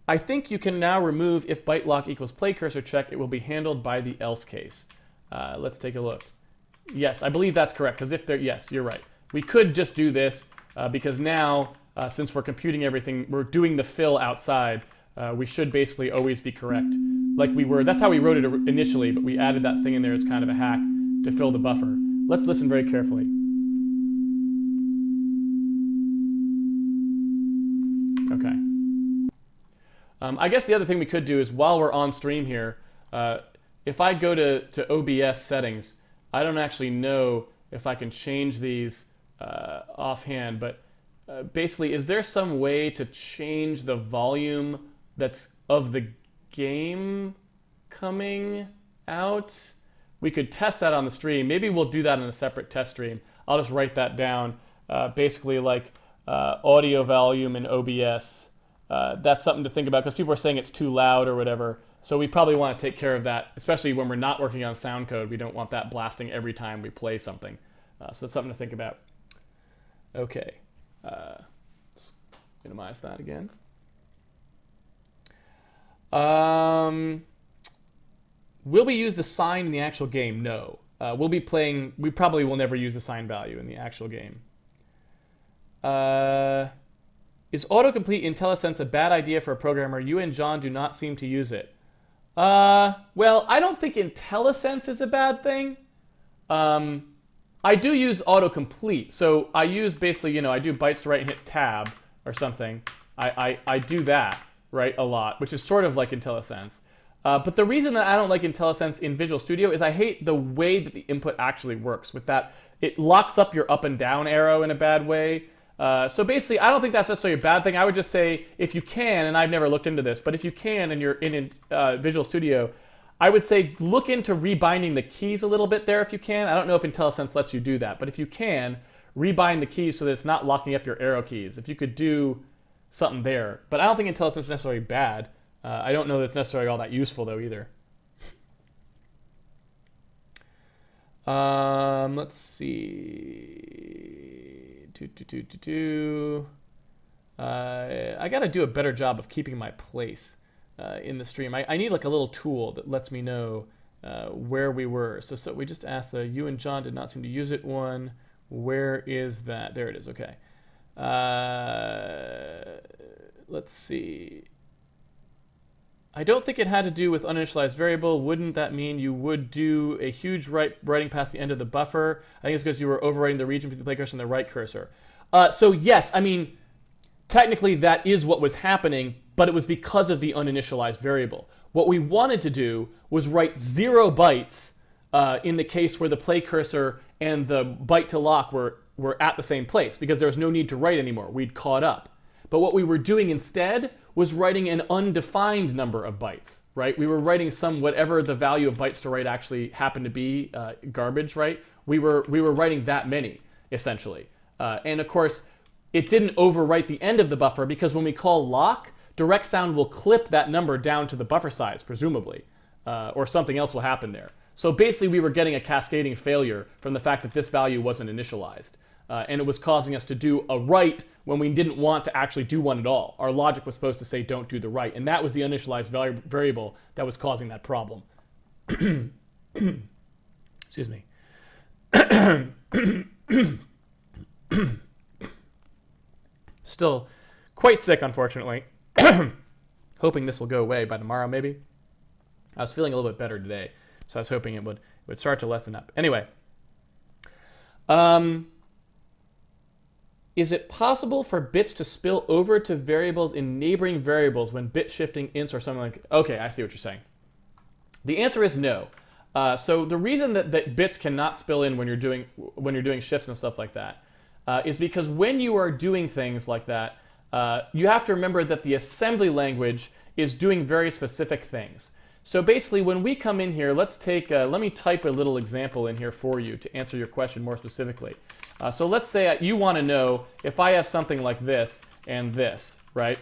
I think you can now remove if byte lock equals play cursor check, it will be handled by the else case. Let's take a look. Yes, I believe that's correct, because if there, yes, you're right. We could just do this because now, since we're computing everything, we're doing the fill outside, we should basically always be correct. Like we were, that's how we wrote it initially, but we added that thing in there as kind of a hack to fill the buffer. Let's listen very carefully. Okay. I guess the other thing we could do is while we're on stream here, if I go to OBS settings, I don't actually know if I can change these offhand, but basically, is there some way to change the volume that's of the game coming out? We could test that on the stream. Maybe we'll do that in a separate test stream. I'll just write that down. Basically, like audio volume in OBS. That's something to think about because people are saying it's too loud or whatever. So we probably want to take care of that, especially when we're not working on sound code. We don't want that blasting every time we play something. So that's something to think about. Okay. Let's minimize that again. Will we use the sign in the actual game? No. We'll be playing, we probably will never use the sign value in the actual game. Is autocomplete IntelliSense a bad idea for a programmer? You and John do not seem to use it. Well, I don't think IntelliSense is a bad thing. I do use autocomplete. So I use basically, you know, I do bytes to write and hit tab or something. I do that, right, a lot, which is sort of like IntelliSense. But the reason that I don't like IntelliSense in Visual Studio is I hate the way that the input actually works. With that, it locks up your up and down arrow in a bad way. So basically, I don't think that's necessarily a bad thing. I would just say, if you can, and I've never looked into this, but if you can and you're in Visual Studio, I would say look into rebinding the keys a little bit there if you can. I don't know if IntelliSense lets you do that, but if you can, rebind the keys so that it's not locking up your arrow keys. If you could do something there. But I don't think IntelliSense is necessarily bad. I don't know that it's necessarily all that useful, though, either. Let's see. I got to do a better job of keeping my place in the stream. I need like a little tool that lets me know where we were. So we just asked the you and John did not seem to use it one. Where is that? There it is. Okay. let's see. I don't think it had to do with uninitialized variable. Wouldn't that mean you would do a huge writing past the end of the buffer? I think it's because you were overwriting the region between the play cursor and the right cursor. So yes, I mean, technically that is what was happening, but it was because of the uninitialized variable. What we wanted to do was write 0 bytes in the case where the play cursor and the byte to lock were at the same place, because there was no need to write anymore. We'd caught up. But what we were doing instead was writing an undefined number of bytes, right? We were writing some, whatever the value of bytes to write actually happened to be, garbage, right? We were writing that many, essentially. And of course, it didn't overwrite the end of the buffer, because when we call lock, direct sound will clip that number down to the buffer size, presumably, or something else will happen there. So basically, we were getting a cascading failure from the fact that this value wasn't initialized. And it was causing us to do a write when we didn't want to actually do one at all. Our logic was supposed to say don't do the write, and that was the initialized variable that was causing that problem. Excuse me. Still quite sick, unfortunately. Hoping this will go away by tomorrow, maybe. I was feeling a little bit better today, so I was hoping it would start to lessen up. Anyway. Is it possible for bits to spill over to variables in neighboring variables when bit shifting ints or something like that? Okay, I see what you're saying. The answer is no. So the reason that bits cannot spill in when you're doing shifts and stuff like that is because when you are doing things like that, you have to remember that the assembly language is doing very specific things. So basically, when we come in here, let's take, let me type a little example in here for you to answer your question more specifically. So let's say you want to know if I have something like this and this, right?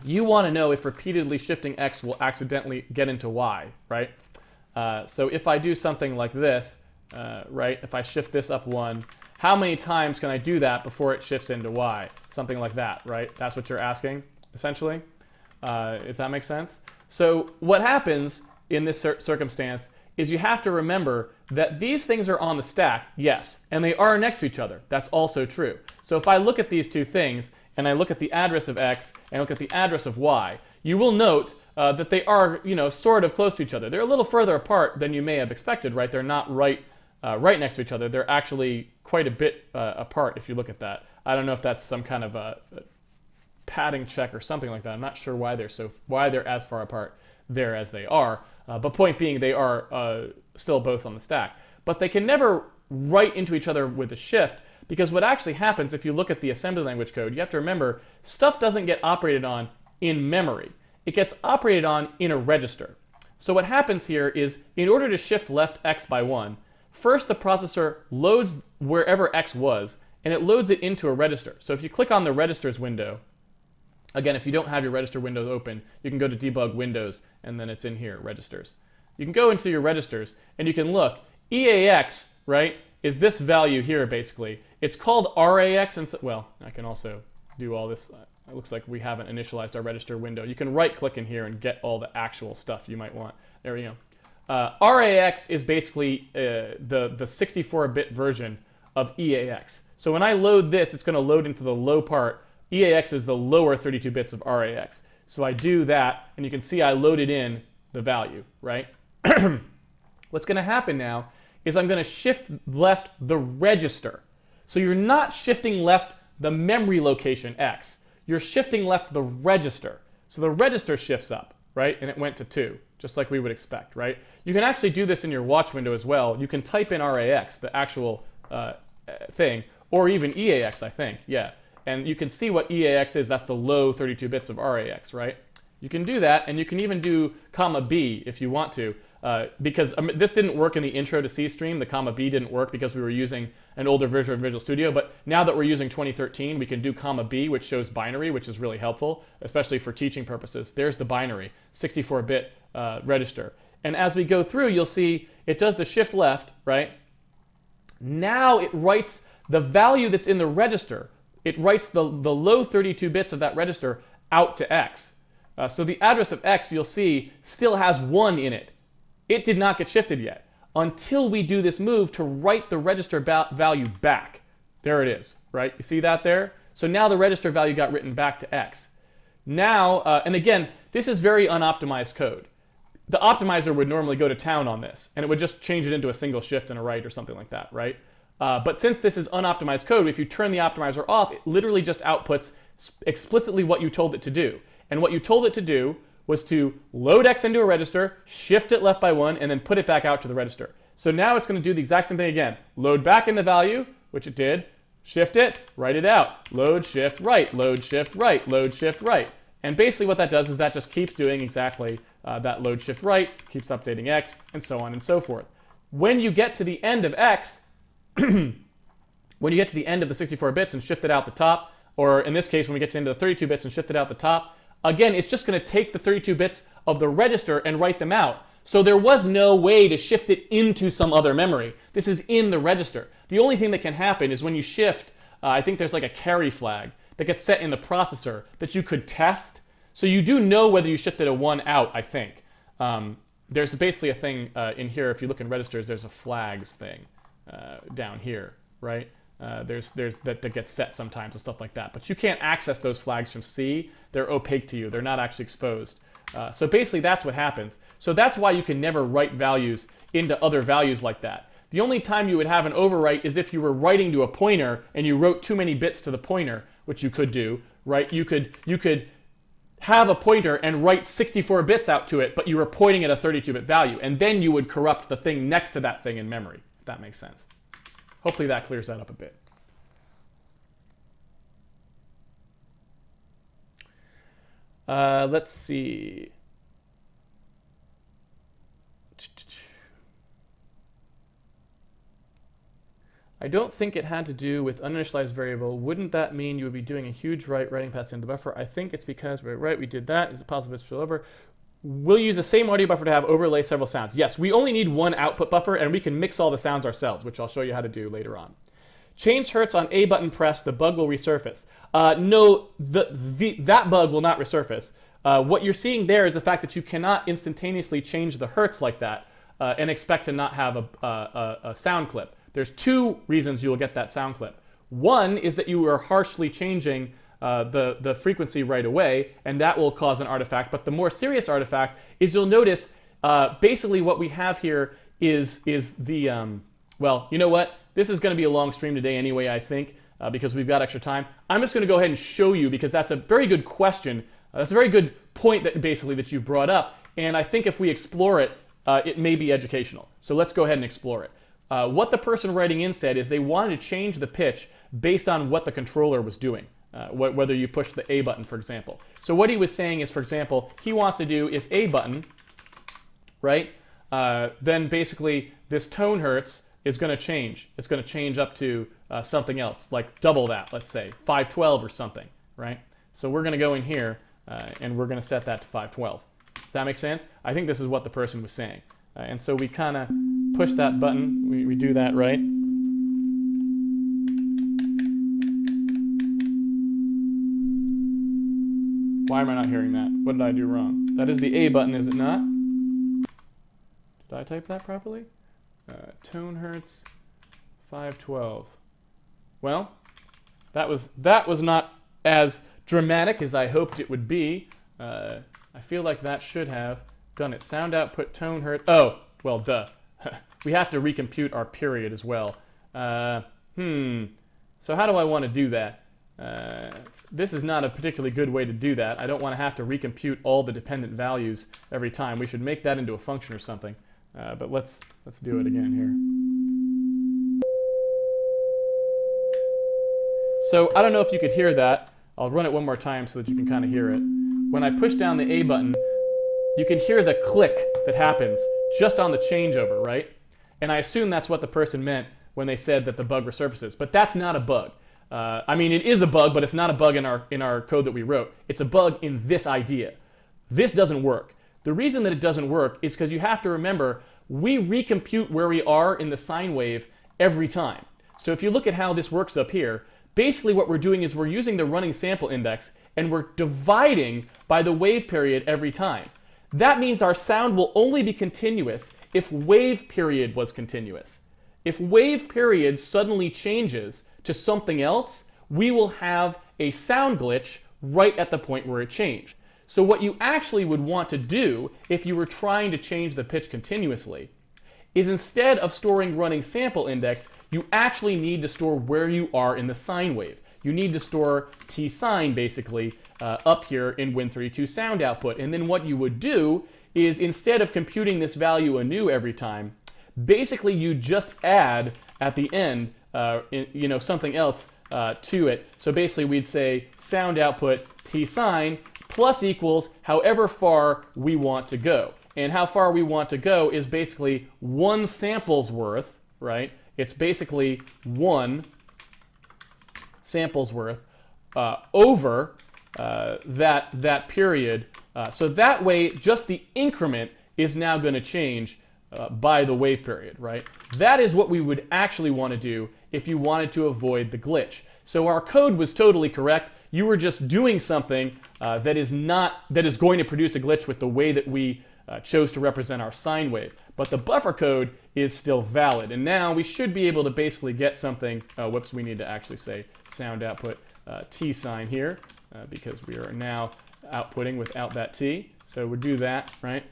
You want to know if repeatedly shifting X will accidentally get into Y, right? So if I do something like this, right, if I shift this up 1, how many times can I do that before it shifts into Y? Something like that, right? That's what you're asking, essentially, if that makes sense. So what happens in this circumstance is you have to remember that these things are on the stack, yes, and they are next to each other. That's also true. So if I look at these two things, and I look at the address of X, and I look at the address of Y, you will note that they are, sort of close to each other. They're a little further apart than you may have expected, right? They're not right next to each other. They're actually quite a bit apart if you look at that. I don't know if that's some kind of a padding check or something like that. I'm not sure why they're as far apart there as they are. But point being, they are still both on the stack. But they can never write into each other with a shift, because what actually happens if you look at the assembly language code, you have to remember stuff doesn't get operated on in memory. It gets operated on in a register. So what happens here is, in order to shift left X by 1, first the processor loads wherever X was, and it loads it into a register. So if you click on the registers window, again, if you don't have your register windows open, you can go to debug windows, and then it's in here, registers. You can go into your registers, and you can look. EAX, right, is this value here, basically. It's called RAX, and well, I can also do all this. It looks like we haven't initialized our register window. You can right-click in here and get all the actual stuff you might want. There we go. RAX is basically the 64-bit version of EAX. So when I load this, it's going to load into the low part. EAX is the lower 32 bits of RAX. So I do that, and you can see I loaded in the value, right? What's going to happen now is I'm going to shift left the register. So you're not shifting left the memory location X. You're shifting left the register. So the register shifts up, right? And it went to 2, just like we would expect, right? You can actually do this in your watch window as well. You can type in RAX, the actual thing, or even EAX, I think, yeah. And you can see what EAX is. That's the low 32 bits of RAX, right? You can do that, and you can even do comma B if you want to, because this didn't work in the intro to C stream. The comma B didn't work because we were using an older version of Visual Studio, but now that we're using 2013, we can do comma B, which shows binary, which is really helpful, especially for teaching purposes. There's the binary, 64-bit register. And as we go through, you'll see it does the shift left, right? Now it writes the value that's in the register. It writes the low 32 bits of that register out to X. So the address of X, you'll see, still has 1 in it. It did not get shifted yet until we do this move to write the register value back. There it is, right? You see that there? So now the register value got written back to X. Now, and again, this is very unoptimized code. The optimizer would normally go to town on this, and it would just change it into a single shift and a write or something like that, right? But since this is unoptimized code, if you turn the optimizer off, it literally just outputs explicitly what you told it to do. And what you told it to do was to load X into a register, shift it left by 1, and then put it back out to the register. So now it's going to do the exact same thing again. Load back in the value, which it did, shift it, write it out. Load, shift, write, load, shift, write, load, shift, write. And basically what that does is that just keeps doing exactly that load, shift, write, keeps updating X, and so on and so forth. When you get to the end of X, when you get to the end of the 64 bits and shift it out the top, or in this case, when we get to the end of the 32 bits and shift it out the top, again, it's just going to take the 32 bits of the register and write them out. So there was no way to shift it into some other memory. This is in the register. The only thing that can happen is when you shift, I think there's like a carry flag that gets set in the processor that you could test. So you do know whether you shifted a 1 out, I think. There's basically a thing in here, if you look in registers, there's a flags thing down here, right? There's that gets set sometimes and stuff like that. But you can't access those flags from C. They're opaque to you. They're not actually exposed. So basically that's what happens. So that's why you can never write values into other values like that. The only time you would have an overwrite is if you were writing to a pointer and you wrote too many bits to the pointer, which you could do, right? You could have a pointer and write 64 bits out to it, but you were pointing at a 32-bit value, and then you would corrupt the thing next to that thing in memory, if that makes sense. Hopefully that clears that up a bit. Let's see. I don't think it had to do with uninitialized variable. Wouldn't that mean you would be doing a huge writing past the end of the buffer? I think it's because we did that. Is it possible to spill over? We'll use the same audio buffer to have overlay several sounds. Yes, we only need one output buffer, and we can mix all the sounds ourselves, which I'll show you how to do later on. Change hertz on A button pressed, the bug will resurface. No, that bug will not resurface. What you're seeing there is the fact that you cannot instantaneously change the hertz like that and expect to not have a sound clip. There's two reasons you will get that sound clip. One is that you are harshly changing the frequency right away, and that will cause an artifact. But the more serious artifact is you'll notice basically what we have here is the, well, you know what? This is going to be a long stream today anyway, I think, because we've got extra time. I'm just going to go ahead and show you because that's a very good question. That's a very good point that basically that you brought up. And I think if we explore it, it may be educational. So let's go ahead and explore it. What the person writing in said is they wanted to change the pitch based on what the controller was doing, whether you push the A button, for example. So what he was saying is, for example, he wants to do if A button, right, then basically this tone hertz is going to change. It's going to change up to something else, like double that, let's say, 512 or something, right? So we're going to go in here and we're going to set that to 512. Does that make sense? I think this is what the person was saying. And so we kind of push that button. We do that, right? Why am I not hearing that? What did I do wrong? That is the A button, is it not? Did I type that properly? Tone hertz 512. Well, that was not as dramatic as I hoped it would be. I feel like that should have done it. Sound output tone hertz. Oh, well, duh. We have to recompute our period as well. So how do I want to do that? This is not a particularly good way to do that. I don't want to have to recompute all the dependent values every time. We should make that into a function or something. But let's do it again here. So I don't know if you could hear that. I'll run it one more time so that you can kind of hear it. When I push down the A button, you can hear the click that happens just on the changeover, right? And I assume that's what the person meant when they said that the bug resurfaces. But that's not a bug. I mean, it is a bug, but it's not a bug in our code that we wrote. It's a bug in this idea. This doesn't work. The reason that it doesn't work is because you have to remember we recompute where we are in the sine wave every time. So if you look at how this works up here, basically what we're doing is we're using the running sample index and we're dividing by the wave period every time. That means our sound will only be continuous if wave period was continuous. If wave period suddenly changes to something else, we will have a sound glitch right at the point where it changed. So what you actually would want to do if you were trying to change the pitch continuously is, instead of storing running sample index, you actually need to store where you are in the sine wave. You need to store T sine, basically, up here in Win32 sound output. And then what you would do is, instead of computing this value anew every time, basically you just add at the end something else to it. So basically we'd say sound output T sine plus equals however far we want to go. And how far we want to go is basically one sample's worth, right? It's basically one sample's worth over that period. So that way, just the increment is now going to change by the wave period, right? That is what we would actually want to do if you wanted to avoid the glitch. So our code was totally correct. You were just doing something that is going to produce a glitch with the way that we chose to represent our sine wave. But the buffer code is still valid. And now we should be able to basically get something. Oh, whoops, we need to actually say sound output T sine here because we are now outputting without that T. So we'll do that, right?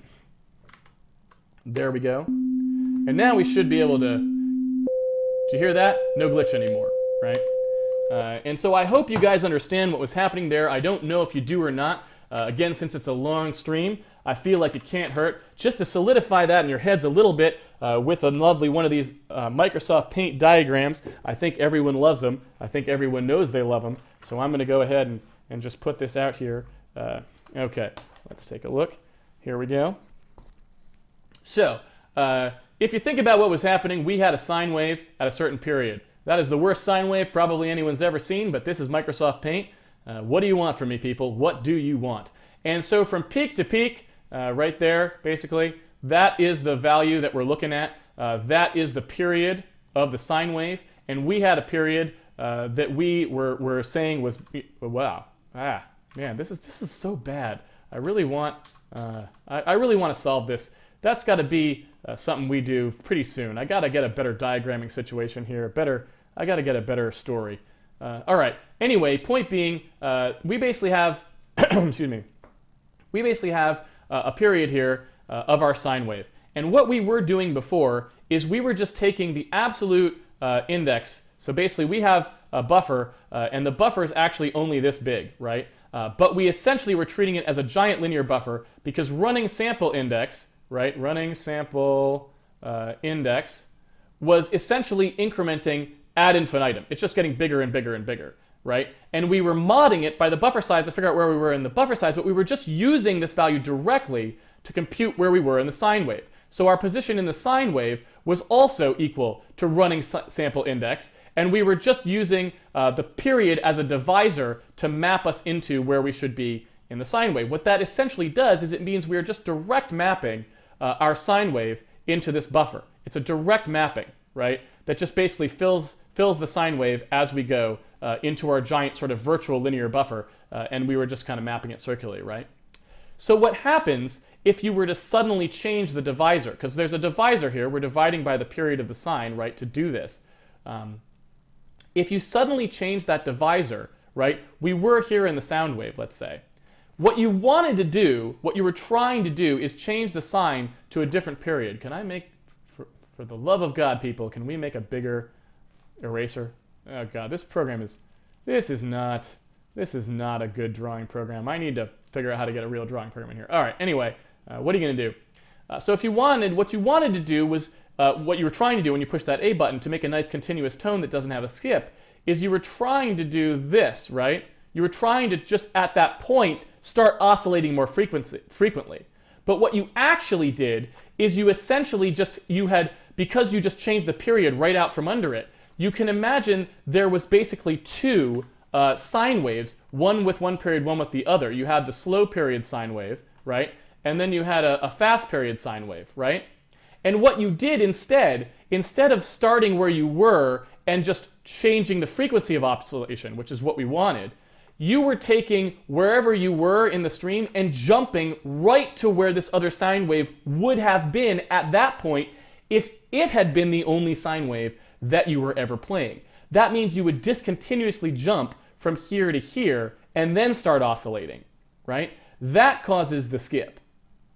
There we go. And now we should be able to, did you hear that? No glitch anymore, right? And so I hope you guys understand what was happening there. I don't know if you do or not. Again, since it's a long stream, I feel like it can't hurt just to solidify that in your heads a little bit with a lovely one of these Microsoft Paint diagrams. I think everyone loves them. I think everyone knows they love them. So I'm going to go ahead and just put this out here. Okay, let's take a look. Here we go. So if you think about what was happening, we had a sine wave at a certain period. That is the worst sine wave probably anyone's ever seen, but this is Microsoft Paint. What do you want from me, people? What do you want? And so from peak to peak, right there, basically, that is the value that we're looking at. That is the period of the sine wave. And we had a period that we were saying was, wow, man, this is so bad. I really want to solve this. That's got to be something we do pretty soon. I got to get a better diagramming situation here. I got to get a better story. All right. Anyway, point being, we basically have, excuse me, we basically have a period here of our sine wave. And what we were doing before is we were just taking the absolute index. So basically we have a buffer, and the buffer is actually only this big, right? But we essentially were treating it as a giant linear buffer because running sample index, right? Running sample index was essentially incrementing ad infinitum. It's just getting bigger and bigger and bigger, right? And we were modding it by the buffer size to figure out where we were in the buffer size, but we were just using this value directly to compute where we were in the sine wave. So our position in the sine wave was also equal to running sample index, and we were just using the period as a divisor to map us into where we should be in the sine wave. What that essentially does is it means we are just direct mapping our sine wave into this buffer. It's a direct mapping, right? That just basically fills the sine wave as we go into our giant sort of virtual linear buffer, and we were just kind of mapping it circularly, right? So what happens if you were to suddenly change the divisor? Because there's a divisor here. We're dividing by the period of the sine, right, to do this. If you suddenly change that divisor, right, we were here in the sound wave, let's say. What you wanted to do, what you were trying to do, is change the sine to a different period. Can I make, for the love of God, people, can we make a bigger eraser? Oh God, this is not a good drawing program. I need to figure out how to get a real drawing program in here. All right, anyway, what are you going to do? So if what you wanted to do was, what you were trying to do when you pushed that A button to make a nice continuous tone that doesn't have a skip, is you were trying to do this, right? You were trying to just at that point start oscillating more frequently. But what you actually did is you essentially because you just changed the period right out from under it, you can imagine there was basically two sine waves, one with one period, one with the other. You had the slow period sine wave, right? And then you had a fast period sine wave, right? And what you did instead of starting where you were and just changing the frequency of oscillation, which is what we wanted, you were taking wherever you were in the stream and jumping right to where this other sine wave would have been at that point if it had been the only sine wave that you were ever playing. That means you would discontinuously jump from here to here and then start oscillating, right? That causes the skip.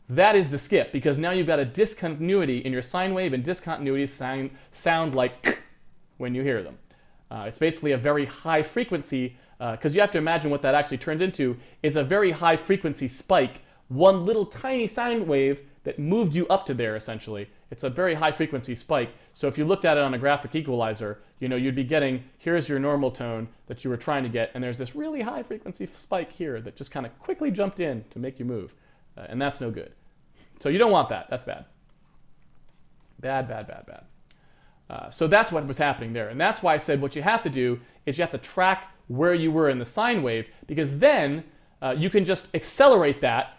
That is the skip, because now you've got a discontinuity in your sine wave, and discontinuities sound like when you hear them. It's basically a very high frequency, because you have to imagine what that actually turns into is a very high frequency spike, one little tiny sine wave that moved you up to there, essentially. It's a very high frequency spike. So if you looked at it on a graphic equalizer, you'd be getting, here's your normal tone that you were trying to get, and there's this really high frequency spike here that just kind of quickly jumped in to make you move. And that's no good. So you don't want that. That's bad. Bad, bad, bad, bad. So that's what was happening there. And that's why I said what you have to do is you have to track where you were in the sine wave, because then you can just accelerate that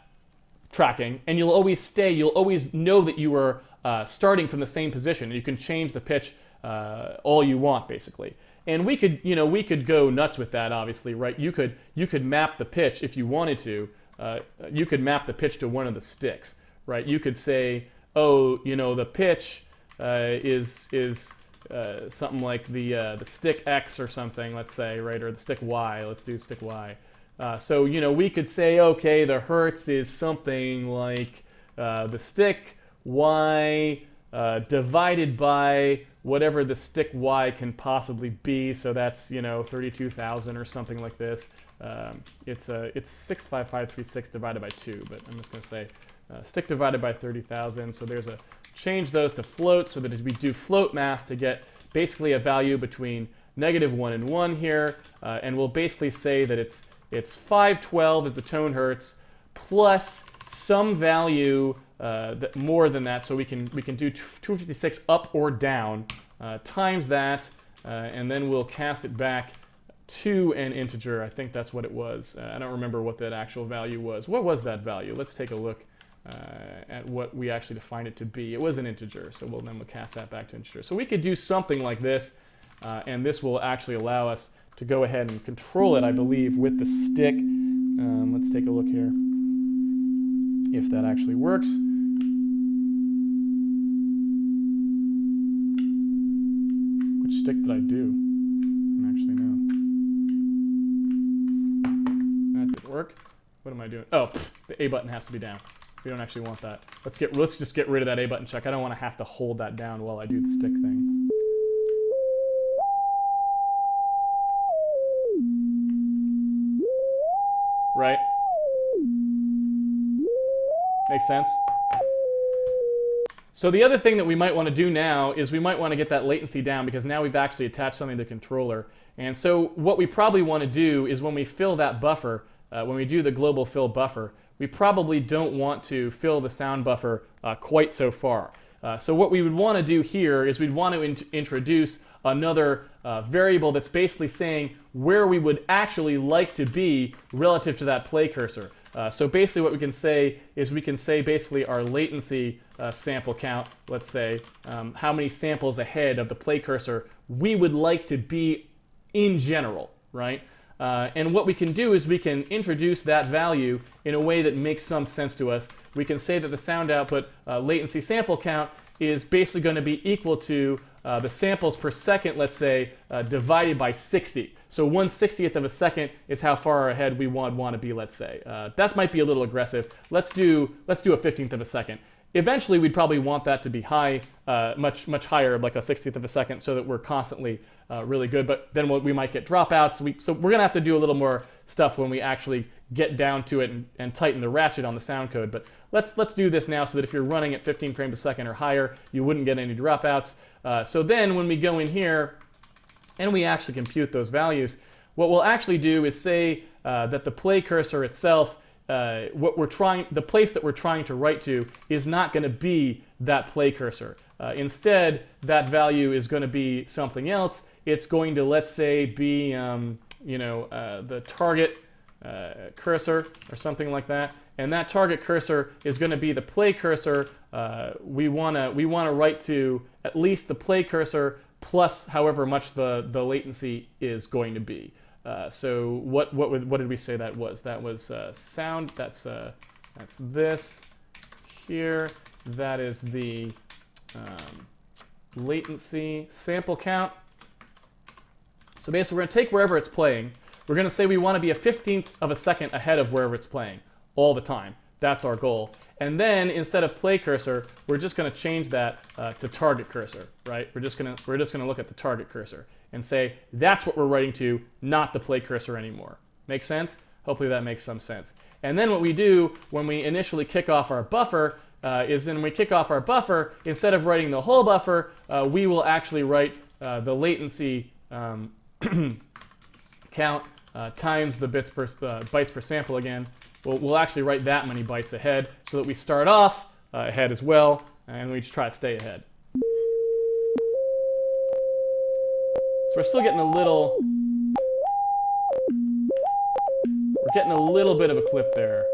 tracking, and you'll always know that you were starting from the same position. You can change the pitch all you want, basically. And we could go nuts with that, obviously, right? You could map the pitch if you wanted to. You could map the pitch to one of the sticks, right? You could say, oh, the pitch is something like the stick X or something, let's say, right? Or the stick Y. Let's do stick Y. So we could say, okay, the hertz is something like the stick Y divided by whatever the stick Y can possibly be. So that's 32,000 or something like this. It's 65536 divided by 2, but I'm just going to say stick divided by 30,000. So there's a change those to float, so that we do float math to get basically a value between -1 and 1 here, and we'll basically say that it's 512 is the tone hertz plus some value that more than that, so we can do 256 up or down times that, and then we'll cast it back to an integer. I think that's what it was. I don't remember what that actual value was. What was that value? Let's take a look at what we actually defined it to be. It was an integer, so we'll cast that back to integer. So we could do something like this, and this will actually allow us to go ahead and control it, I believe, with the stick. Let's take a look here if that actually works. Which stick did I do? I don't actually know. That didn't work. What am I doing? Oh, the A button has to be down. We don't actually want that. Let's just get rid of that A button check. I don't want to have to hold that down while I do the stick thing. Right? Makes sense? So the other thing that we might want to do now is we might want to get that latency down, because now we've actually attached something to the controller. And so what we probably want to do is when we fill that buffer, when we do the global fill buffer, we probably don't want to fill the sound buffer quite so far. So what we would want to do here is we'd want to introduce another variable that's basically saying where we would actually like to be relative to that play cursor. So basically what we can say is we can say basically our latency sample count, let's say, how many samples ahead of the play cursor we would like to be in general, right? And what we can do is we can introduce that value in a way that makes some sense to us. We can say that the sound output latency sample count is basically going to be equal to the samples per second, let's say, divided by 60. So 1/60th of a second is how far ahead we want to be, let's say. That might be a little aggressive. Let's do a 15th of a second. Eventually, we'd probably want that to be high, much higher, like a 60th of a second, so that we're constantly really good. But then we might get dropouts. So we're going to have to do a little more stuff when we actually get down to it and tighten the ratchet on the sound code. But let's do this now so that if you're running at 15 frames a second or higher, you wouldn't get any dropouts. So then when we go in here and we actually compute those values, what we'll actually do is say that the play cursor itself, the place that we're trying to write to is not going to be that play cursor. Instead, that value is going to be something else. It's going to, let's say, be the target cursor or something like that. And that target cursor is going to be the play cursor. We want to write to at least the play cursor plus however much the latency is going to be. So what did we say that was? That was sound. That's this here. That is the latency sample count. So basically, we're going to take wherever it's playing. We're going to say we want to be a 15th of a second ahead of wherever it's playing all the time. That's our goal. And then instead of play cursor, we're just going to change that to target cursor, right? We're just going to look at the target cursor and say that's what we're writing to, not the play cursor anymore. Make sense? Hopefully that makes some sense. And then what we do when we initially kick off our buffer is then when we kick off our buffer, instead of writing the whole buffer, we will actually write the latency count times the bytes per sample again. We'll actually write that many bytes ahead so that we start off ahead as well, and we just try to stay ahead. So we're still getting a little... We're getting a little bit of a clip there.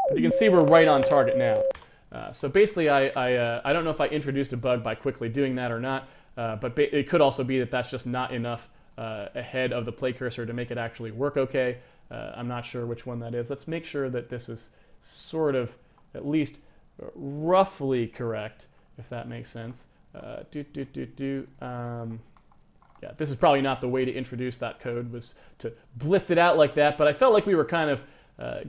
But you can see we're right on target now. So basically, I don't know if I introduced a bug by quickly doing that or not, but it could also be that that's just not enough ahead of the play cursor to make it actually work okay. I'm not sure which one that is. Let's make sure that this was sort of at least roughly correct, if that makes sense. Yeah, this is probably not the way to introduce that code, was to blitz it out like that, but I felt like we were kind of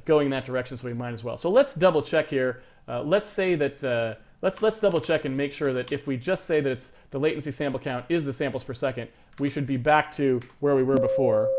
going in that direction, so we might as well. So let's double check here. Let's say that, let's double check and make sure that if we just say that it's the latency sample count is the samples per second, we should be back to where we were before.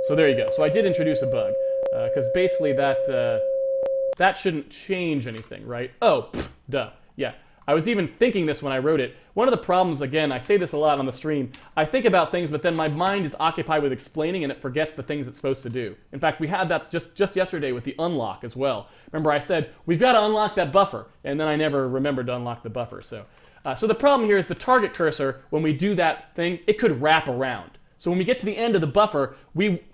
So there you go. So I did introduce a bug, because basically that shouldn't change anything, right? Oh, pff, duh, yeah. I was even thinking this when I wrote it. One of the problems, again, I say this a lot on the stream, I think about things, but then my mind is occupied with explaining and it forgets the things it's supposed to do. In fact, we had that just yesterday with the unlock as well. Remember I said, we've got to unlock that buffer, and then I never remembered to unlock the buffer. So the problem here is the target cursor, when we do that thing, it could wrap around. So when we get to the end of the buffer,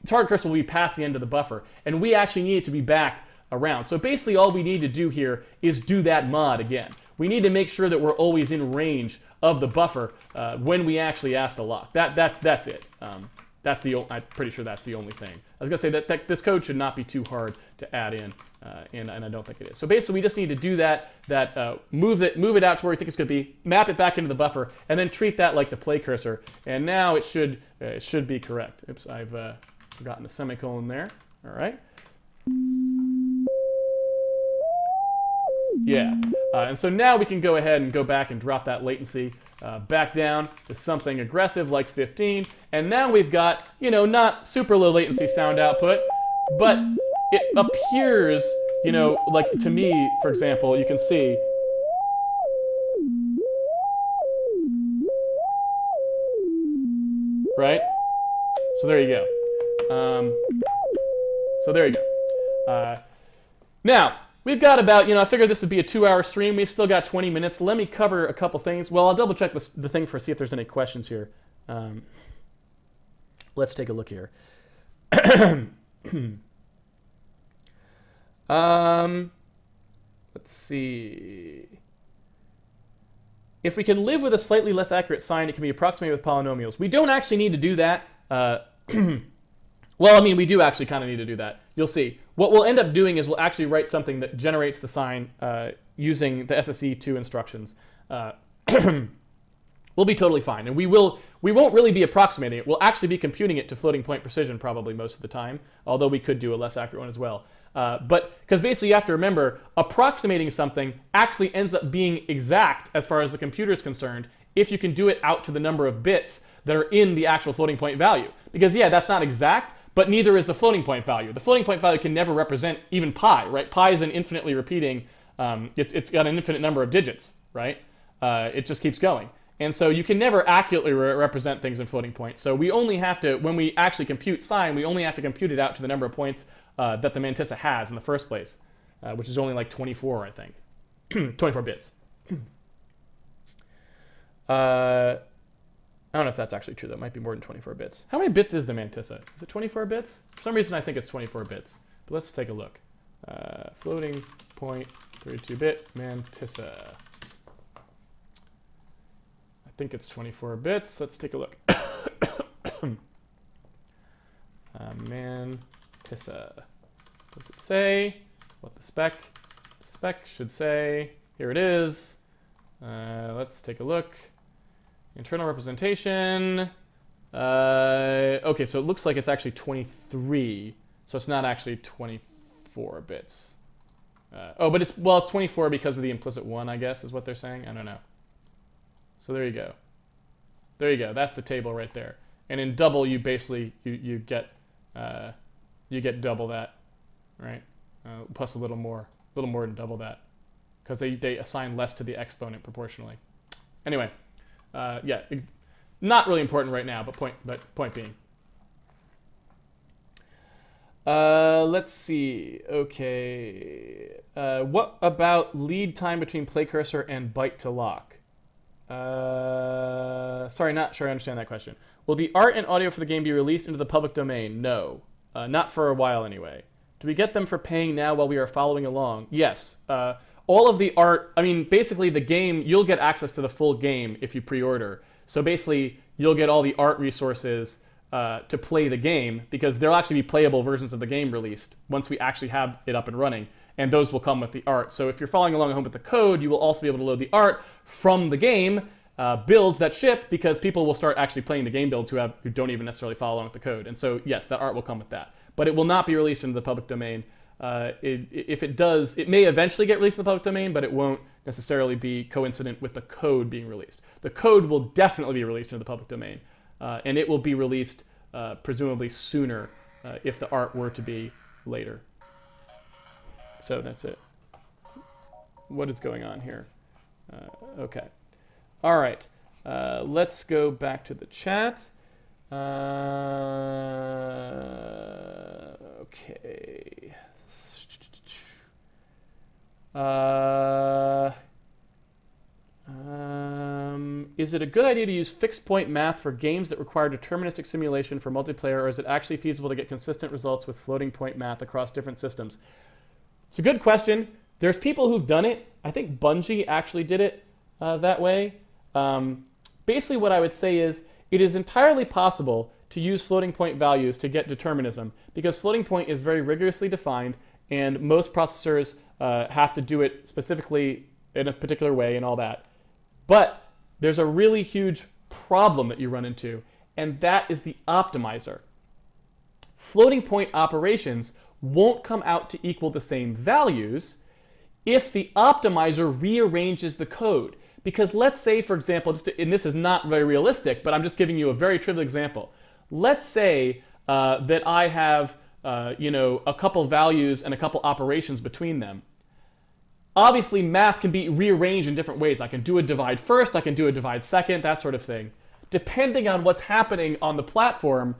target cursor will be past the end of the buffer, and we actually need it to be back around. So basically all we need to do here is do that mod again. We need to make sure that we're always in range of the buffer when we actually ask to lock. That's it. I'm pretty sure that's the only thing. I was going to say that this code should not be too hard to add in, and I don't think it is. So basically, we just need to do that. Move it out to where we think it's going to be, map it back into the buffer, and then treat that like the play cursor. And now it should be correct. Oops, I've forgotten a semicolon there. All right. Yeah, and so now we can go ahead and go back and drop that latency back down to something aggressive like 15. And now we've got, not super low latency sound output, but it appears, like to me, for example, you can see. Right? So there you go. Now, we've got about, I figured this would be a 2-hour stream. We've still got 20 minutes. Let me cover a couple things. Well, I'll double check the thing for see if there's any questions here. Let's take a look here. Let's see. If we can live with a slightly less accurate sign, it can be approximated with polynomials. We don't actually need to do that. Well, we do actually kind of need to do that. You'll see. What we'll end up doing is we'll actually write something that generates the sign using the SSE2 instructions. We'll be totally fine. And we won't really be approximating it. We'll actually be computing it to floating point precision probably most of the time, although we could do a less accurate one as well. But because basically you have to remember, approximating something actually ends up being exact as far as the computer is concerned if you can do it out to the number of bits that are in the actual floating point value. Because yeah, that's not exact, but neither is the floating point value. The floating point value can never represent even pi, right? Pi is an infinitely repeating, it's got an infinite number of digits, right? It just keeps going. And so you can never accurately represent things in floating point. So we only have to, when we actually compute sine, we only have to compute it out to the number of points that the mantissa has in the first place, which is only like 24, I think. 24 bits. I don't know if that's actually true. That might be more than 24 bits. How many bits is the mantissa? Is it 24 bits? For some reason, I think it's 24 bits. But let's take a look. Floating point 32-bit mantissa. I think it's 24 bits. Let's take a look. Mantissa. Does it say what the spec should say? Here it is. Let's take a look. Internal representation. Okay, so it looks like it's actually 23. So it's not actually 24 bits. Oh, but it's 24 because of the implicit 1, I guess, is what they're saying. I don't know. So there you go. There you go. That's the table right there. And in double, you basically you get double that, right? Plus a little more than double that, because they assign less to the exponent proportionally. Anyway, yeah, not really important right now, but point being. Let's see. Okay. What about lead time between play cursor and byte to lock? Sorry, not sure I understand that question. Will the art and audio for the game be released into the public domain? No. Not for a while anyway. Do we get them for paying now while we are following along? Yes. All of the art, I mean, basically the game, you'll get access to the full game if you pre-order. So basically, you'll get all the art resources to play the game, because there'll actually be playable versions of the game released once we actually have it up and running. And those will come with the art. So if you're following along at home with the code, you will also be able to load the art from the game builds that ship, because people will start actually playing the game builds who don't even necessarily follow along with the code. And so yes, that art will come with that. But it will not be released into the public domain. If it does, it may eventually get released in the public domain, but it won't necessarily be coincident with the code being released. The code will definitely be released into the public domain, and it will be released presumably sooner if the art were to be later. So that's it. What is going on here? Okay. All right. Let's go back to the chat. Okay. Is it a good idea to use fixed point math for games that require deterministic simulation for multiplayer, or is it actually feasible to get consistent results with floating point math across different systems? It's a good question. There's people who've done it. I think Bungie actually did it that way. Basically what I would say is it is entirely possible to use floating point values to get determinism, because floating point is very rigorously defined, and most processors have to do it specifically in a particular way and all that. But there's a really huge problem that you run into, and that is the optimizer. Floating point operations won't come out to equal the same values if the optimizer rearranges the code. Because let's say, for example, and this is not very realistic, but I'm just giving you a very trivial example. Let's say that I have a couple values and a couple operations between them. Obviously, math can be rearranged in different ways. I can do a divide first, I can do a divide second, that sort of thing. Depending on what's happening on the platform,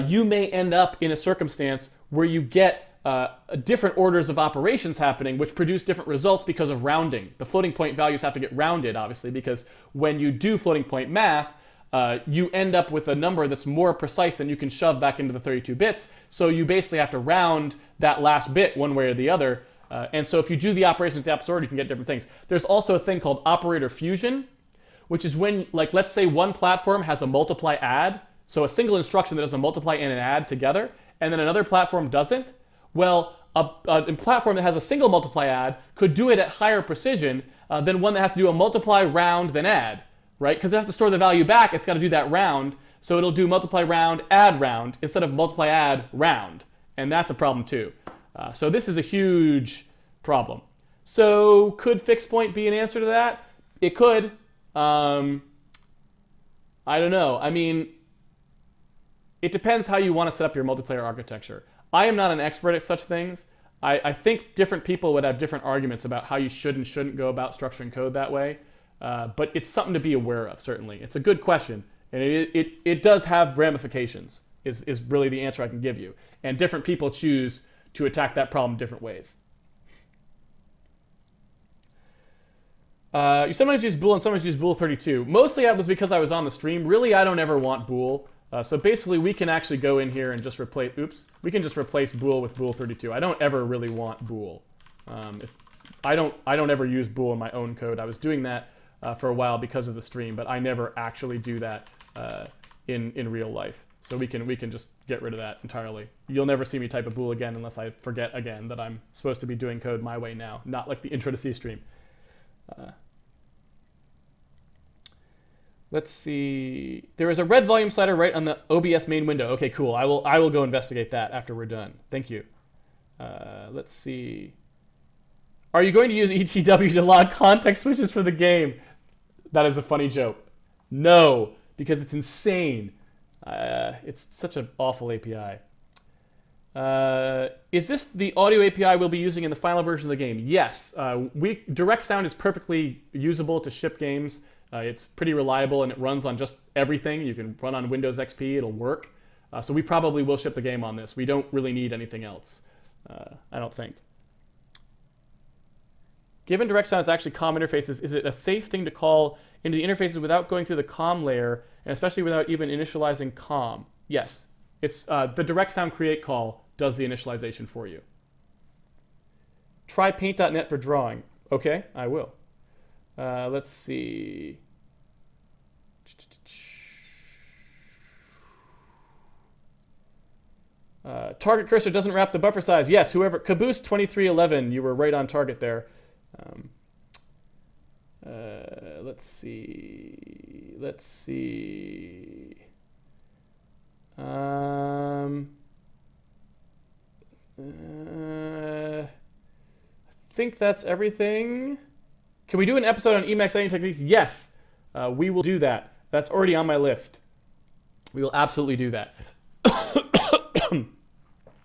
you may end up in a circumstance where you get different orders of operations happening, which produce different results because of rounding. The floating point values have to get rounded, obviously, because when you do floating point math, you end up with a number that's more precise than you can shove back into the 32 bits. So you basically have to round that last bit one way or the other. And so if you do the operations to opposite order, you can get different things. There's also a thing called operator fusion, which is when, like, let's say one platform has a multiply add, so a single instruction that does a multiply and an add together, and then another platform doesn't. Well, a platform that has a single multiply add could do it at higher precision than one that has to do a multiply, round, then add, right? Because it has to store the value back, it's got to do that round, so it'll do multiply, round, add, round, instead of multiply, add, round. And that's a problem too. So this is a huge problem. So could fixed point be an answer to that? It could. I don't know. I mean, it depends how you want to set up your multiplayer architecture. I am not an expert at such things. I think different people would have different arguments about how you should and shouldn't go about structuring code that way. But it's something to be aware of, certainly. It's a good question. And it does have ramifications, is really the answer I can give you. And different people choose to attack that problem different ways. You sometimes use bool and sometimes use bool 32. Mostly that was because I was on the stream. Really, I don't ever want bool. So basically, we can actually go in here and just replace. We can just replace bool with bool 32. I don't ever really want bool. I don't ever use bool in my own code. I was doing that for a while because of the stream, but I never actually do that in real life. So we can just get rid of that entirely. You'll never see me type a bool again unless I forget again that I'm supposed to be doing code my way now, not like the intro to C stream. Let's see. There is a red volume slider right on the OBS main window. Okay, cool. I will go investigate that after we're done. Thank you. Let's see. Are you going to use ETW to log context switches for the game? That is a funny joke. No, because it's insane. It's such an awful API. Is this the audio API we'll be using in the final version of the game? Yes. Direct Sound is perfectly usable to ship games. It's pretty reliable and it runs on just everything. You can run on Windows XP, it'll work. So we probably will ship the game on this. We don't really need anything else, I don't think. Given Direct Sound is actually COM interfaces, is it a safe thing to call into the interfaces without going through the COM layer, and especially without even initializing COM? Yes. It's the Direct Sound create call does the initialization for you. Try paint.net for drawing. Okay, I will. Let's see. Target cursor doesn't wrap the buffer size. Yes, whoever, Caboose 2311, you were right on target there. Let's see. Let's see. I think that's everything. Can we do an episode on Emacs editing techniques? Yes, we will do that. That's already on my list. We will absolutely do that.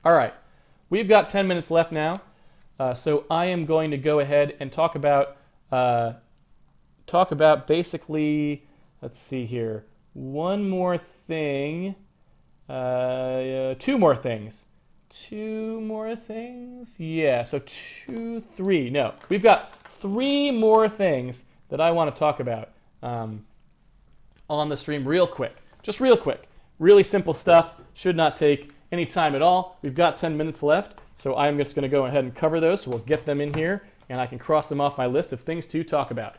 All right, we've got 10 minutes left now, so I am going to go ahead and talk about basically, let's see here, one more thing, two more things. Yeah, so no, we've got 3 more things that I want to talk about on the stream real quick. Just real quick. Really simple stuff. Should not take any time at all. We've got 10 minutes left, so I'm just going to go ahead and cover those. So we'll get them in here, and I can cross them off my list of things to talk about.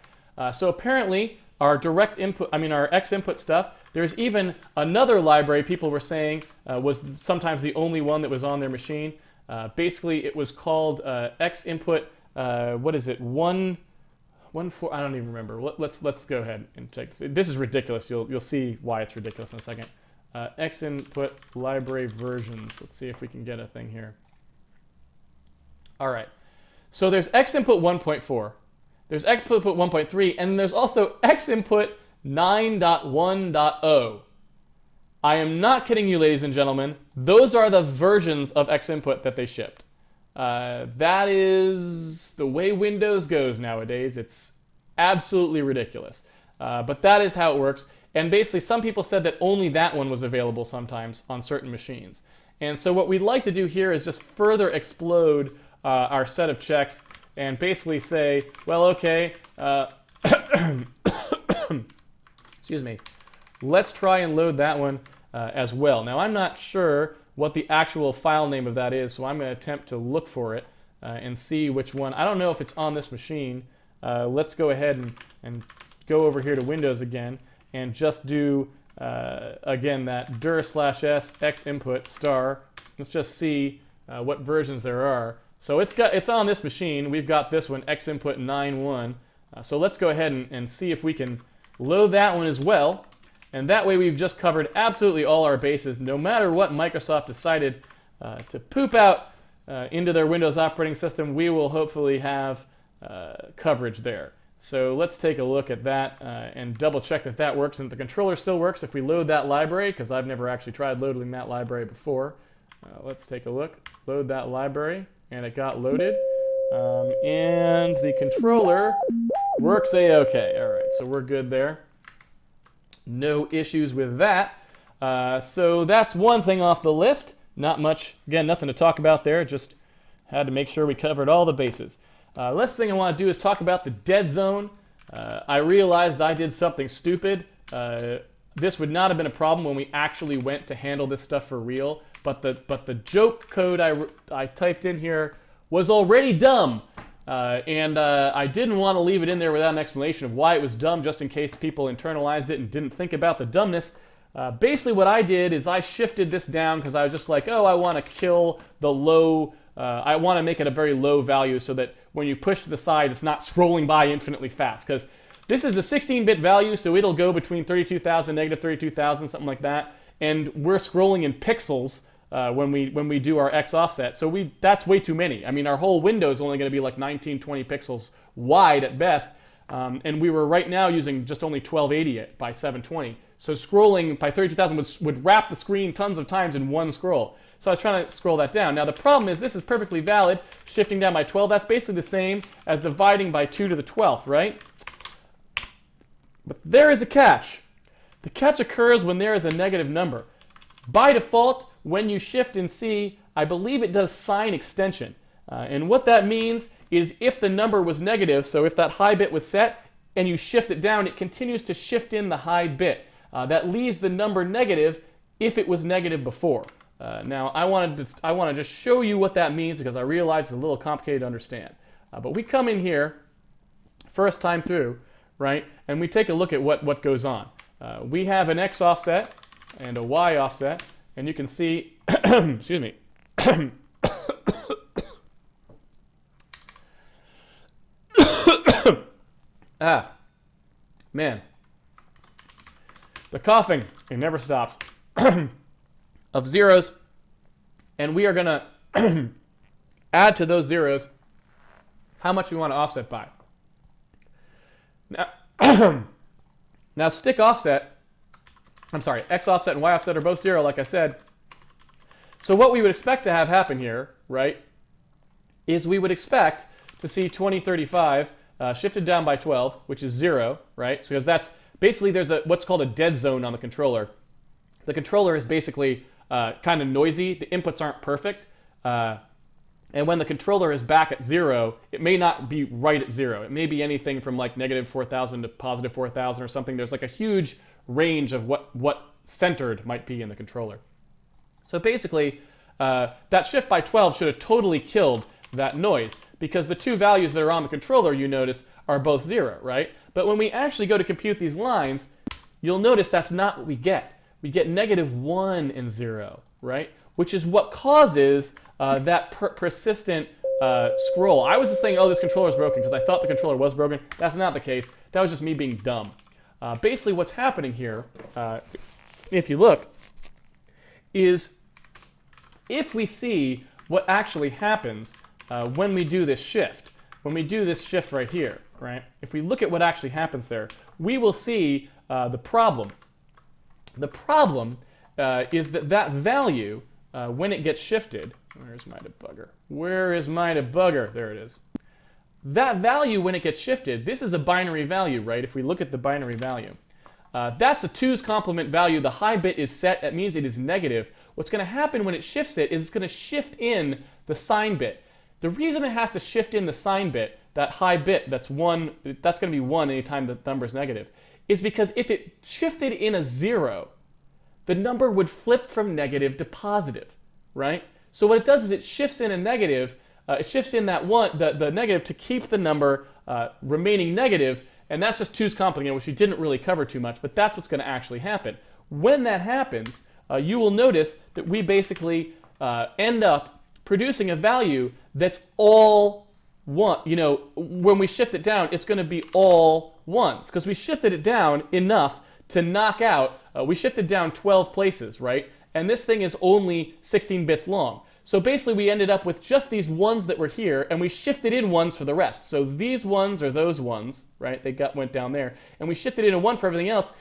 So apparently, our direct input, our X input stuff, there's even another library people were saying was sometimes the only one that was on their machine. Basically, it was called X input. What is it? 1.4. I don't even remember. Let's go ahead and check this. This is ridiculous. You'll see why it's ridiculous in a second. X input library versions. Let's see if we can get a thing here. All right. So there's X input 1.4. There's X input 1.3, and there's also X input 9.1.0. I am not kidding you, ladies and gentlemen. Those are the versions of X input that they shipped. That is the way Windows goes nowadays. It's absolutely ridiculous. But that is how it works. And basically, some people said that only that one was available sometimes on certain machines. And so what we'd like to do here is just further explode our set of checks and basically say, well, okay, excuse me, let's try and load that one as well. Now, I'm not sure what the actual file name of that is, so I'm going to attempt to look for it and see which one. I don't know if it's on this machine. Let's go ahead and go over here to Windows again and just do, again, that dir/s x input star. Let's just see what versions there are. So it's on this machine. We've got this one, x input 9.1. So let's go ahead and see if we can load that one as well. And that way we've just covered absolutely all our bases, no matter what Microsoft decided to poop out into their Windows operating system. We will hopefully have coverage there. So let's take a look at that and double check that that works and the controller still works if we load that library, because I've never actually tried loading that library before. Let's take a look. Load that library, and it got loaded. And the controller works a-okay. All right, so we're good there. No issues with that. So that's one thing off the list. Not much, again, nothing to talk about there. Just had to make sure we covered all the bases. Last thing I want to do is talk about the dead zone. I realized I did something stupid. This would not have been a problem when we actually went to handle this stuff for real. But the joke code I typed in here was already dumb. And I didn't want to leave it in there without an explanation of why it was dumb, just in case people internalized it and didn't think about the dumbness. Basically what I did is I shifted this down because I was just like, oh, I want to kill the low, I want to make it a very low value so that when you push to the side, it's not scrolling by infinitely fast. Because this is a 16-bit value, so it'll go between 32,000, negative 32,000, something like that. And we're scrolling in pixels when we do our X offset. So that's way too many. I mean, our whole window is only going to be like 19, 20 pixels wide at best. And we were right now using just only 1280 by 720. So scrolling by 32,000 would wrap the screen tons of times in one scroll. So I was trying to scroll that down. Now the problem is this is perfectly valid. Shifting down by 12, that's basically the same as dividing by 2 to the 12th, right? But there is a catch. The catch occurs when there is a negative number. By default, when you shift in C, I believe it does sine extension. And what that means is if the number was negative, so if that high bit was set and you shift it down, it continues to shift in the high bit. That leaves the number negative if it was negative before. Now, I want to just show you what that means because I realize it's a little complicated to understand. But we come in here, first time through, right, and we take a look at what goes on. We have an X offset and a Y offset, and you can see, excuse me, man, the coughing, it never stops, of zeros, and we are going to add to those zeros how much we want to offset by. Now stick offset, I'm sorry, X offset and Y offset are both 0, like I said. So what we would expect to have happen here, right, is we would expect to see 2035 shifted down by 12, which is 0, right? So because that's basically there's what's called a dead zone on the controller. The controller is basically kind of noisy. The inputs aren't perfect. And when the controller is back at 0, it may not be right at 0. It may be anything from like negative 4,000 to positive 4,000 or something. There's like a huge range of what centered might be in the controller. So basically, that shift by 12 should have totally killed that noise because the two values that are on the controller, you notice, are both 0, right? But when we actually go to compute these lines, you'll notice that's not what we get. We get negative 1 and 0, right? Which is what causes that persistent scroll. I was just saying, oh, this controller is broken because I thought the controller was broken. That's not the case. That was just me being dumb. Basically, what's happening here, if you look, is if we see what actually happens when we do this shift, right here, right? If we look at what actually happens there, we will see the problem. The problem is that value, when it gets shifted, where's my debugger? Where is my debugger? There it is. That value, when it gets shifted, this is a binary value, right? If we look at the binary value, that's a 2's complement value. The high bit is set. That means it is negative. What's going to happen when it shifts it is it's going to shift in the sine bit. The reason it has to shift in the sine bit, that high bit, that's 1, that's going to be 1 anytime the number is negative, is because if it shifted in a 0, the number would flip from negative to positive, right? So what it does is it shifts in a negative, it shifts in that one, the negative to keep the number remaining negative, and that's just 2's complement, which we didn't really cover too much, but that's what's going to actually happen. When that happens, you will notice that we basically end up producing a value that's all 1. You know, when we shift it down, it's going to be all 1s because we shifted it down enough to knock out, we shifted down 12 places, right? And this thing is only 16 bits long. So basically we ended up with just these 1s that were here, and we shifted in 1s for the rest. So these 1s are those 1s, right? They went down there. And we shifted in a 1 for everything else.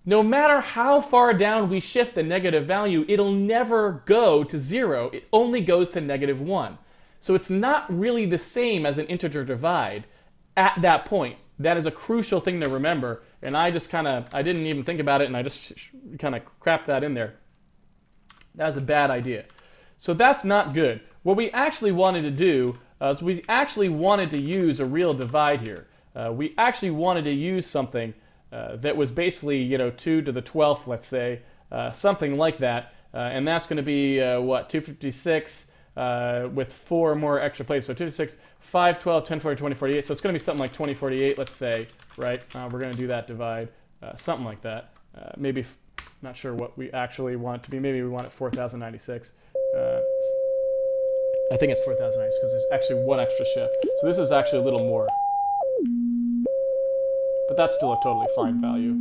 No matter how far down we shift the negative value, it'll never go to 0. It only goes to negative 1. So it's not really the same as an integer divide at that point. That is a crucial thing to remember. And I just I didn't even think about it, and I just kind of crapped that in there. That was a bad idea. So that's not good. What we actually wanted to do is we actually wanted to use a real divide here. We actually wanted to use something that was basically, you know, 2 to the 12th, let's say, something like that. And that's going to be, what, 256 with 4 more extra places. So 256, 5, 12, 10, 40, 20, 48. So it's going to be something like 2048, let's say, right? We're going to do that divide, something like that. Maybe, not sure what we actually want it to be. Maybe we want it 4096. I think it's 4096 because there's actually 1 extra shift. So this is actually a little more. But but that's still a totally fine value.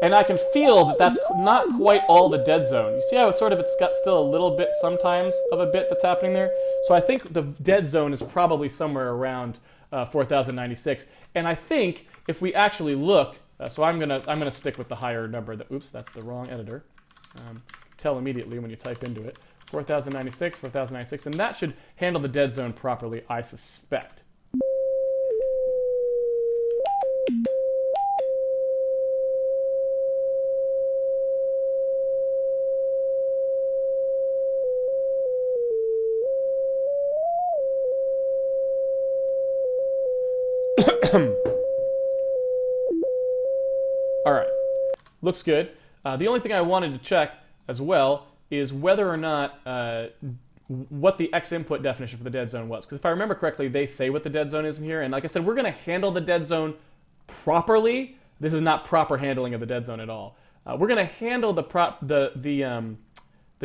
And I can feel that that's not quite all the dead zone. You see how it's got still a little bit sometimes of a bit that's happening there? So I think the dead zone is probably somewhere around 4096. And I think if we actually look, so I'm gonna stick with the higher number. Oops, that's the wrong editor. Tell immediately when you type into it. 4096, 4096, and that should handle the dead zone properly, I suspect. All right, looks good. The only thing I wanted to check as well is whether or not what the X input definition for the dead zone was. Because if I remember correctly, they say what the dead zone is in here. And like I said, we're going to handle the dead zone properly. This is not proper handling of the dead zone at all. We're going to handle the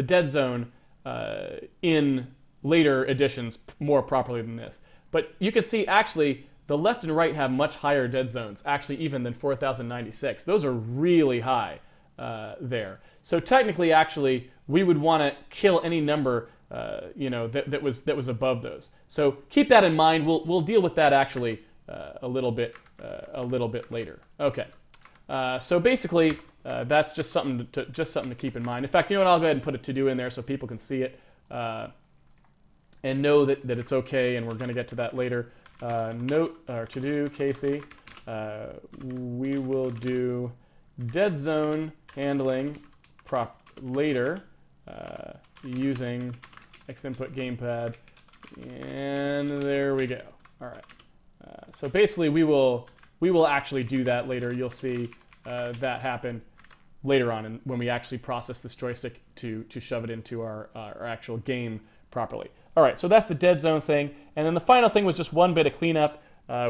dead zone in later editions more properly than this. But you can see actually the left and right have much higher dead zones, actually even than 4096. Those are really high there. So technically, actually, we would want to kill any number that was above those. So keep that in mind. We'll deal with that actually a little bit later. Okay. So basically, that's just something to keep in mind. In fact, you know what? I'll go ahead and put a to-do in there so people can see it and know that it's okay. And we're going to get to that later. Note or to-do, Casey. We will do dead zone handling later using X input gamepad, and there we go. All right. So basically, we will actually do that later. You'll see that happen later on, and when we actually process this joystick to shove it into our actual game properly. All right. So that's the dead zone thing, and then the final thing was just one bit of cleanup,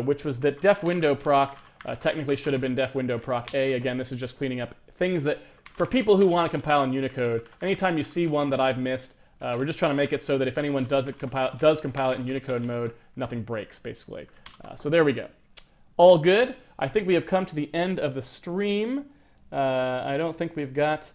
which was that def window proc technically should have been def window proc A. Again, this is just cleaning up things that, for people who want to compile in Unicode, anytime you see one that I've missed, we're just trying to make it so that if anyone does compile it in Unicode mode, nothing breaks, basically. So there we go. All good. I think we have come to the end of the stream. I don't think we've got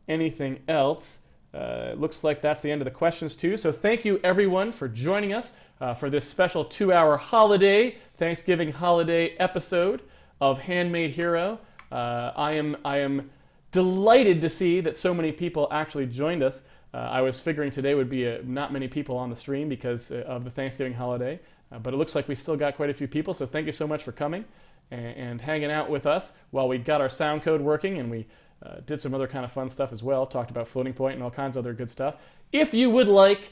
anything else. It looks like that's the end of the questions, too. So thank you, everyone, for joining us for this special 2-hour holiday, Thanksgiving holiday episode of Handmade Hero. I am delighted to see that so many people actually joined us. I was figuring today would be not many people on the stream because of the Thanksgiving holiday, but it looks like we still got quite a few people, so thank you so much for coming and hanging out with us while we got our sound code working, and we did some other kind of fun stuff as well, talked about floating point and all kinds of other good stuff. If you would like,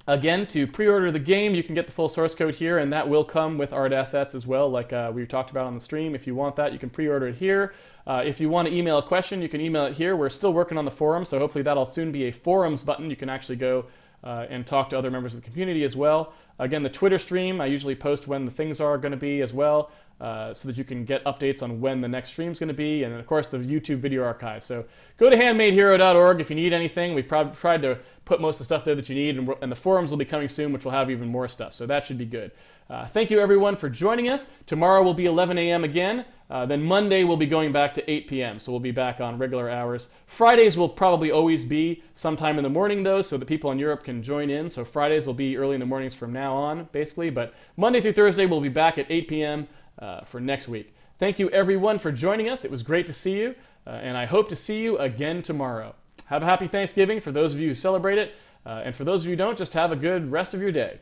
again, to pre-order the game, you can get the full source code here, and that will come with art assets as well, like we talked about on the stream. If you want that, you can pre-order it here. If you want to email a question, you can email it here. We're still working on the forum, so hopefully that'll soon be a forums button. You can actually go and talk to other members of the community as well. Again, the Twitter stream, I usually post when the things are going to be as well, so that you can get updates on when the next stream is going to be, and of course the YouTube video archive. So go to handmadehero.org if you need anything. We've tried to put most of the stuff there that you need, and the forums will be coming soon, which will have even more stuff, so that should be good. Thank you, everyone, for joining us. Tomorrow will be 11 a.m. again. Then Monday we'll be going back to 8 p.m., so we'll be back on regular hours. Fridays will probably always be sometime in the morning, though, so the people in Europe can join in. So Fridays will be early in the mornings from now on, basically. But Monday through Thursday we'll be back at 8 p.m. For next week. Thank you, everyone, for joining us. It was great to see you, and I hope to see you again tomorrow. Have a happy Thanksgiving for those of you who celebrate it, and for those of you who don't, just have a good rest of your day.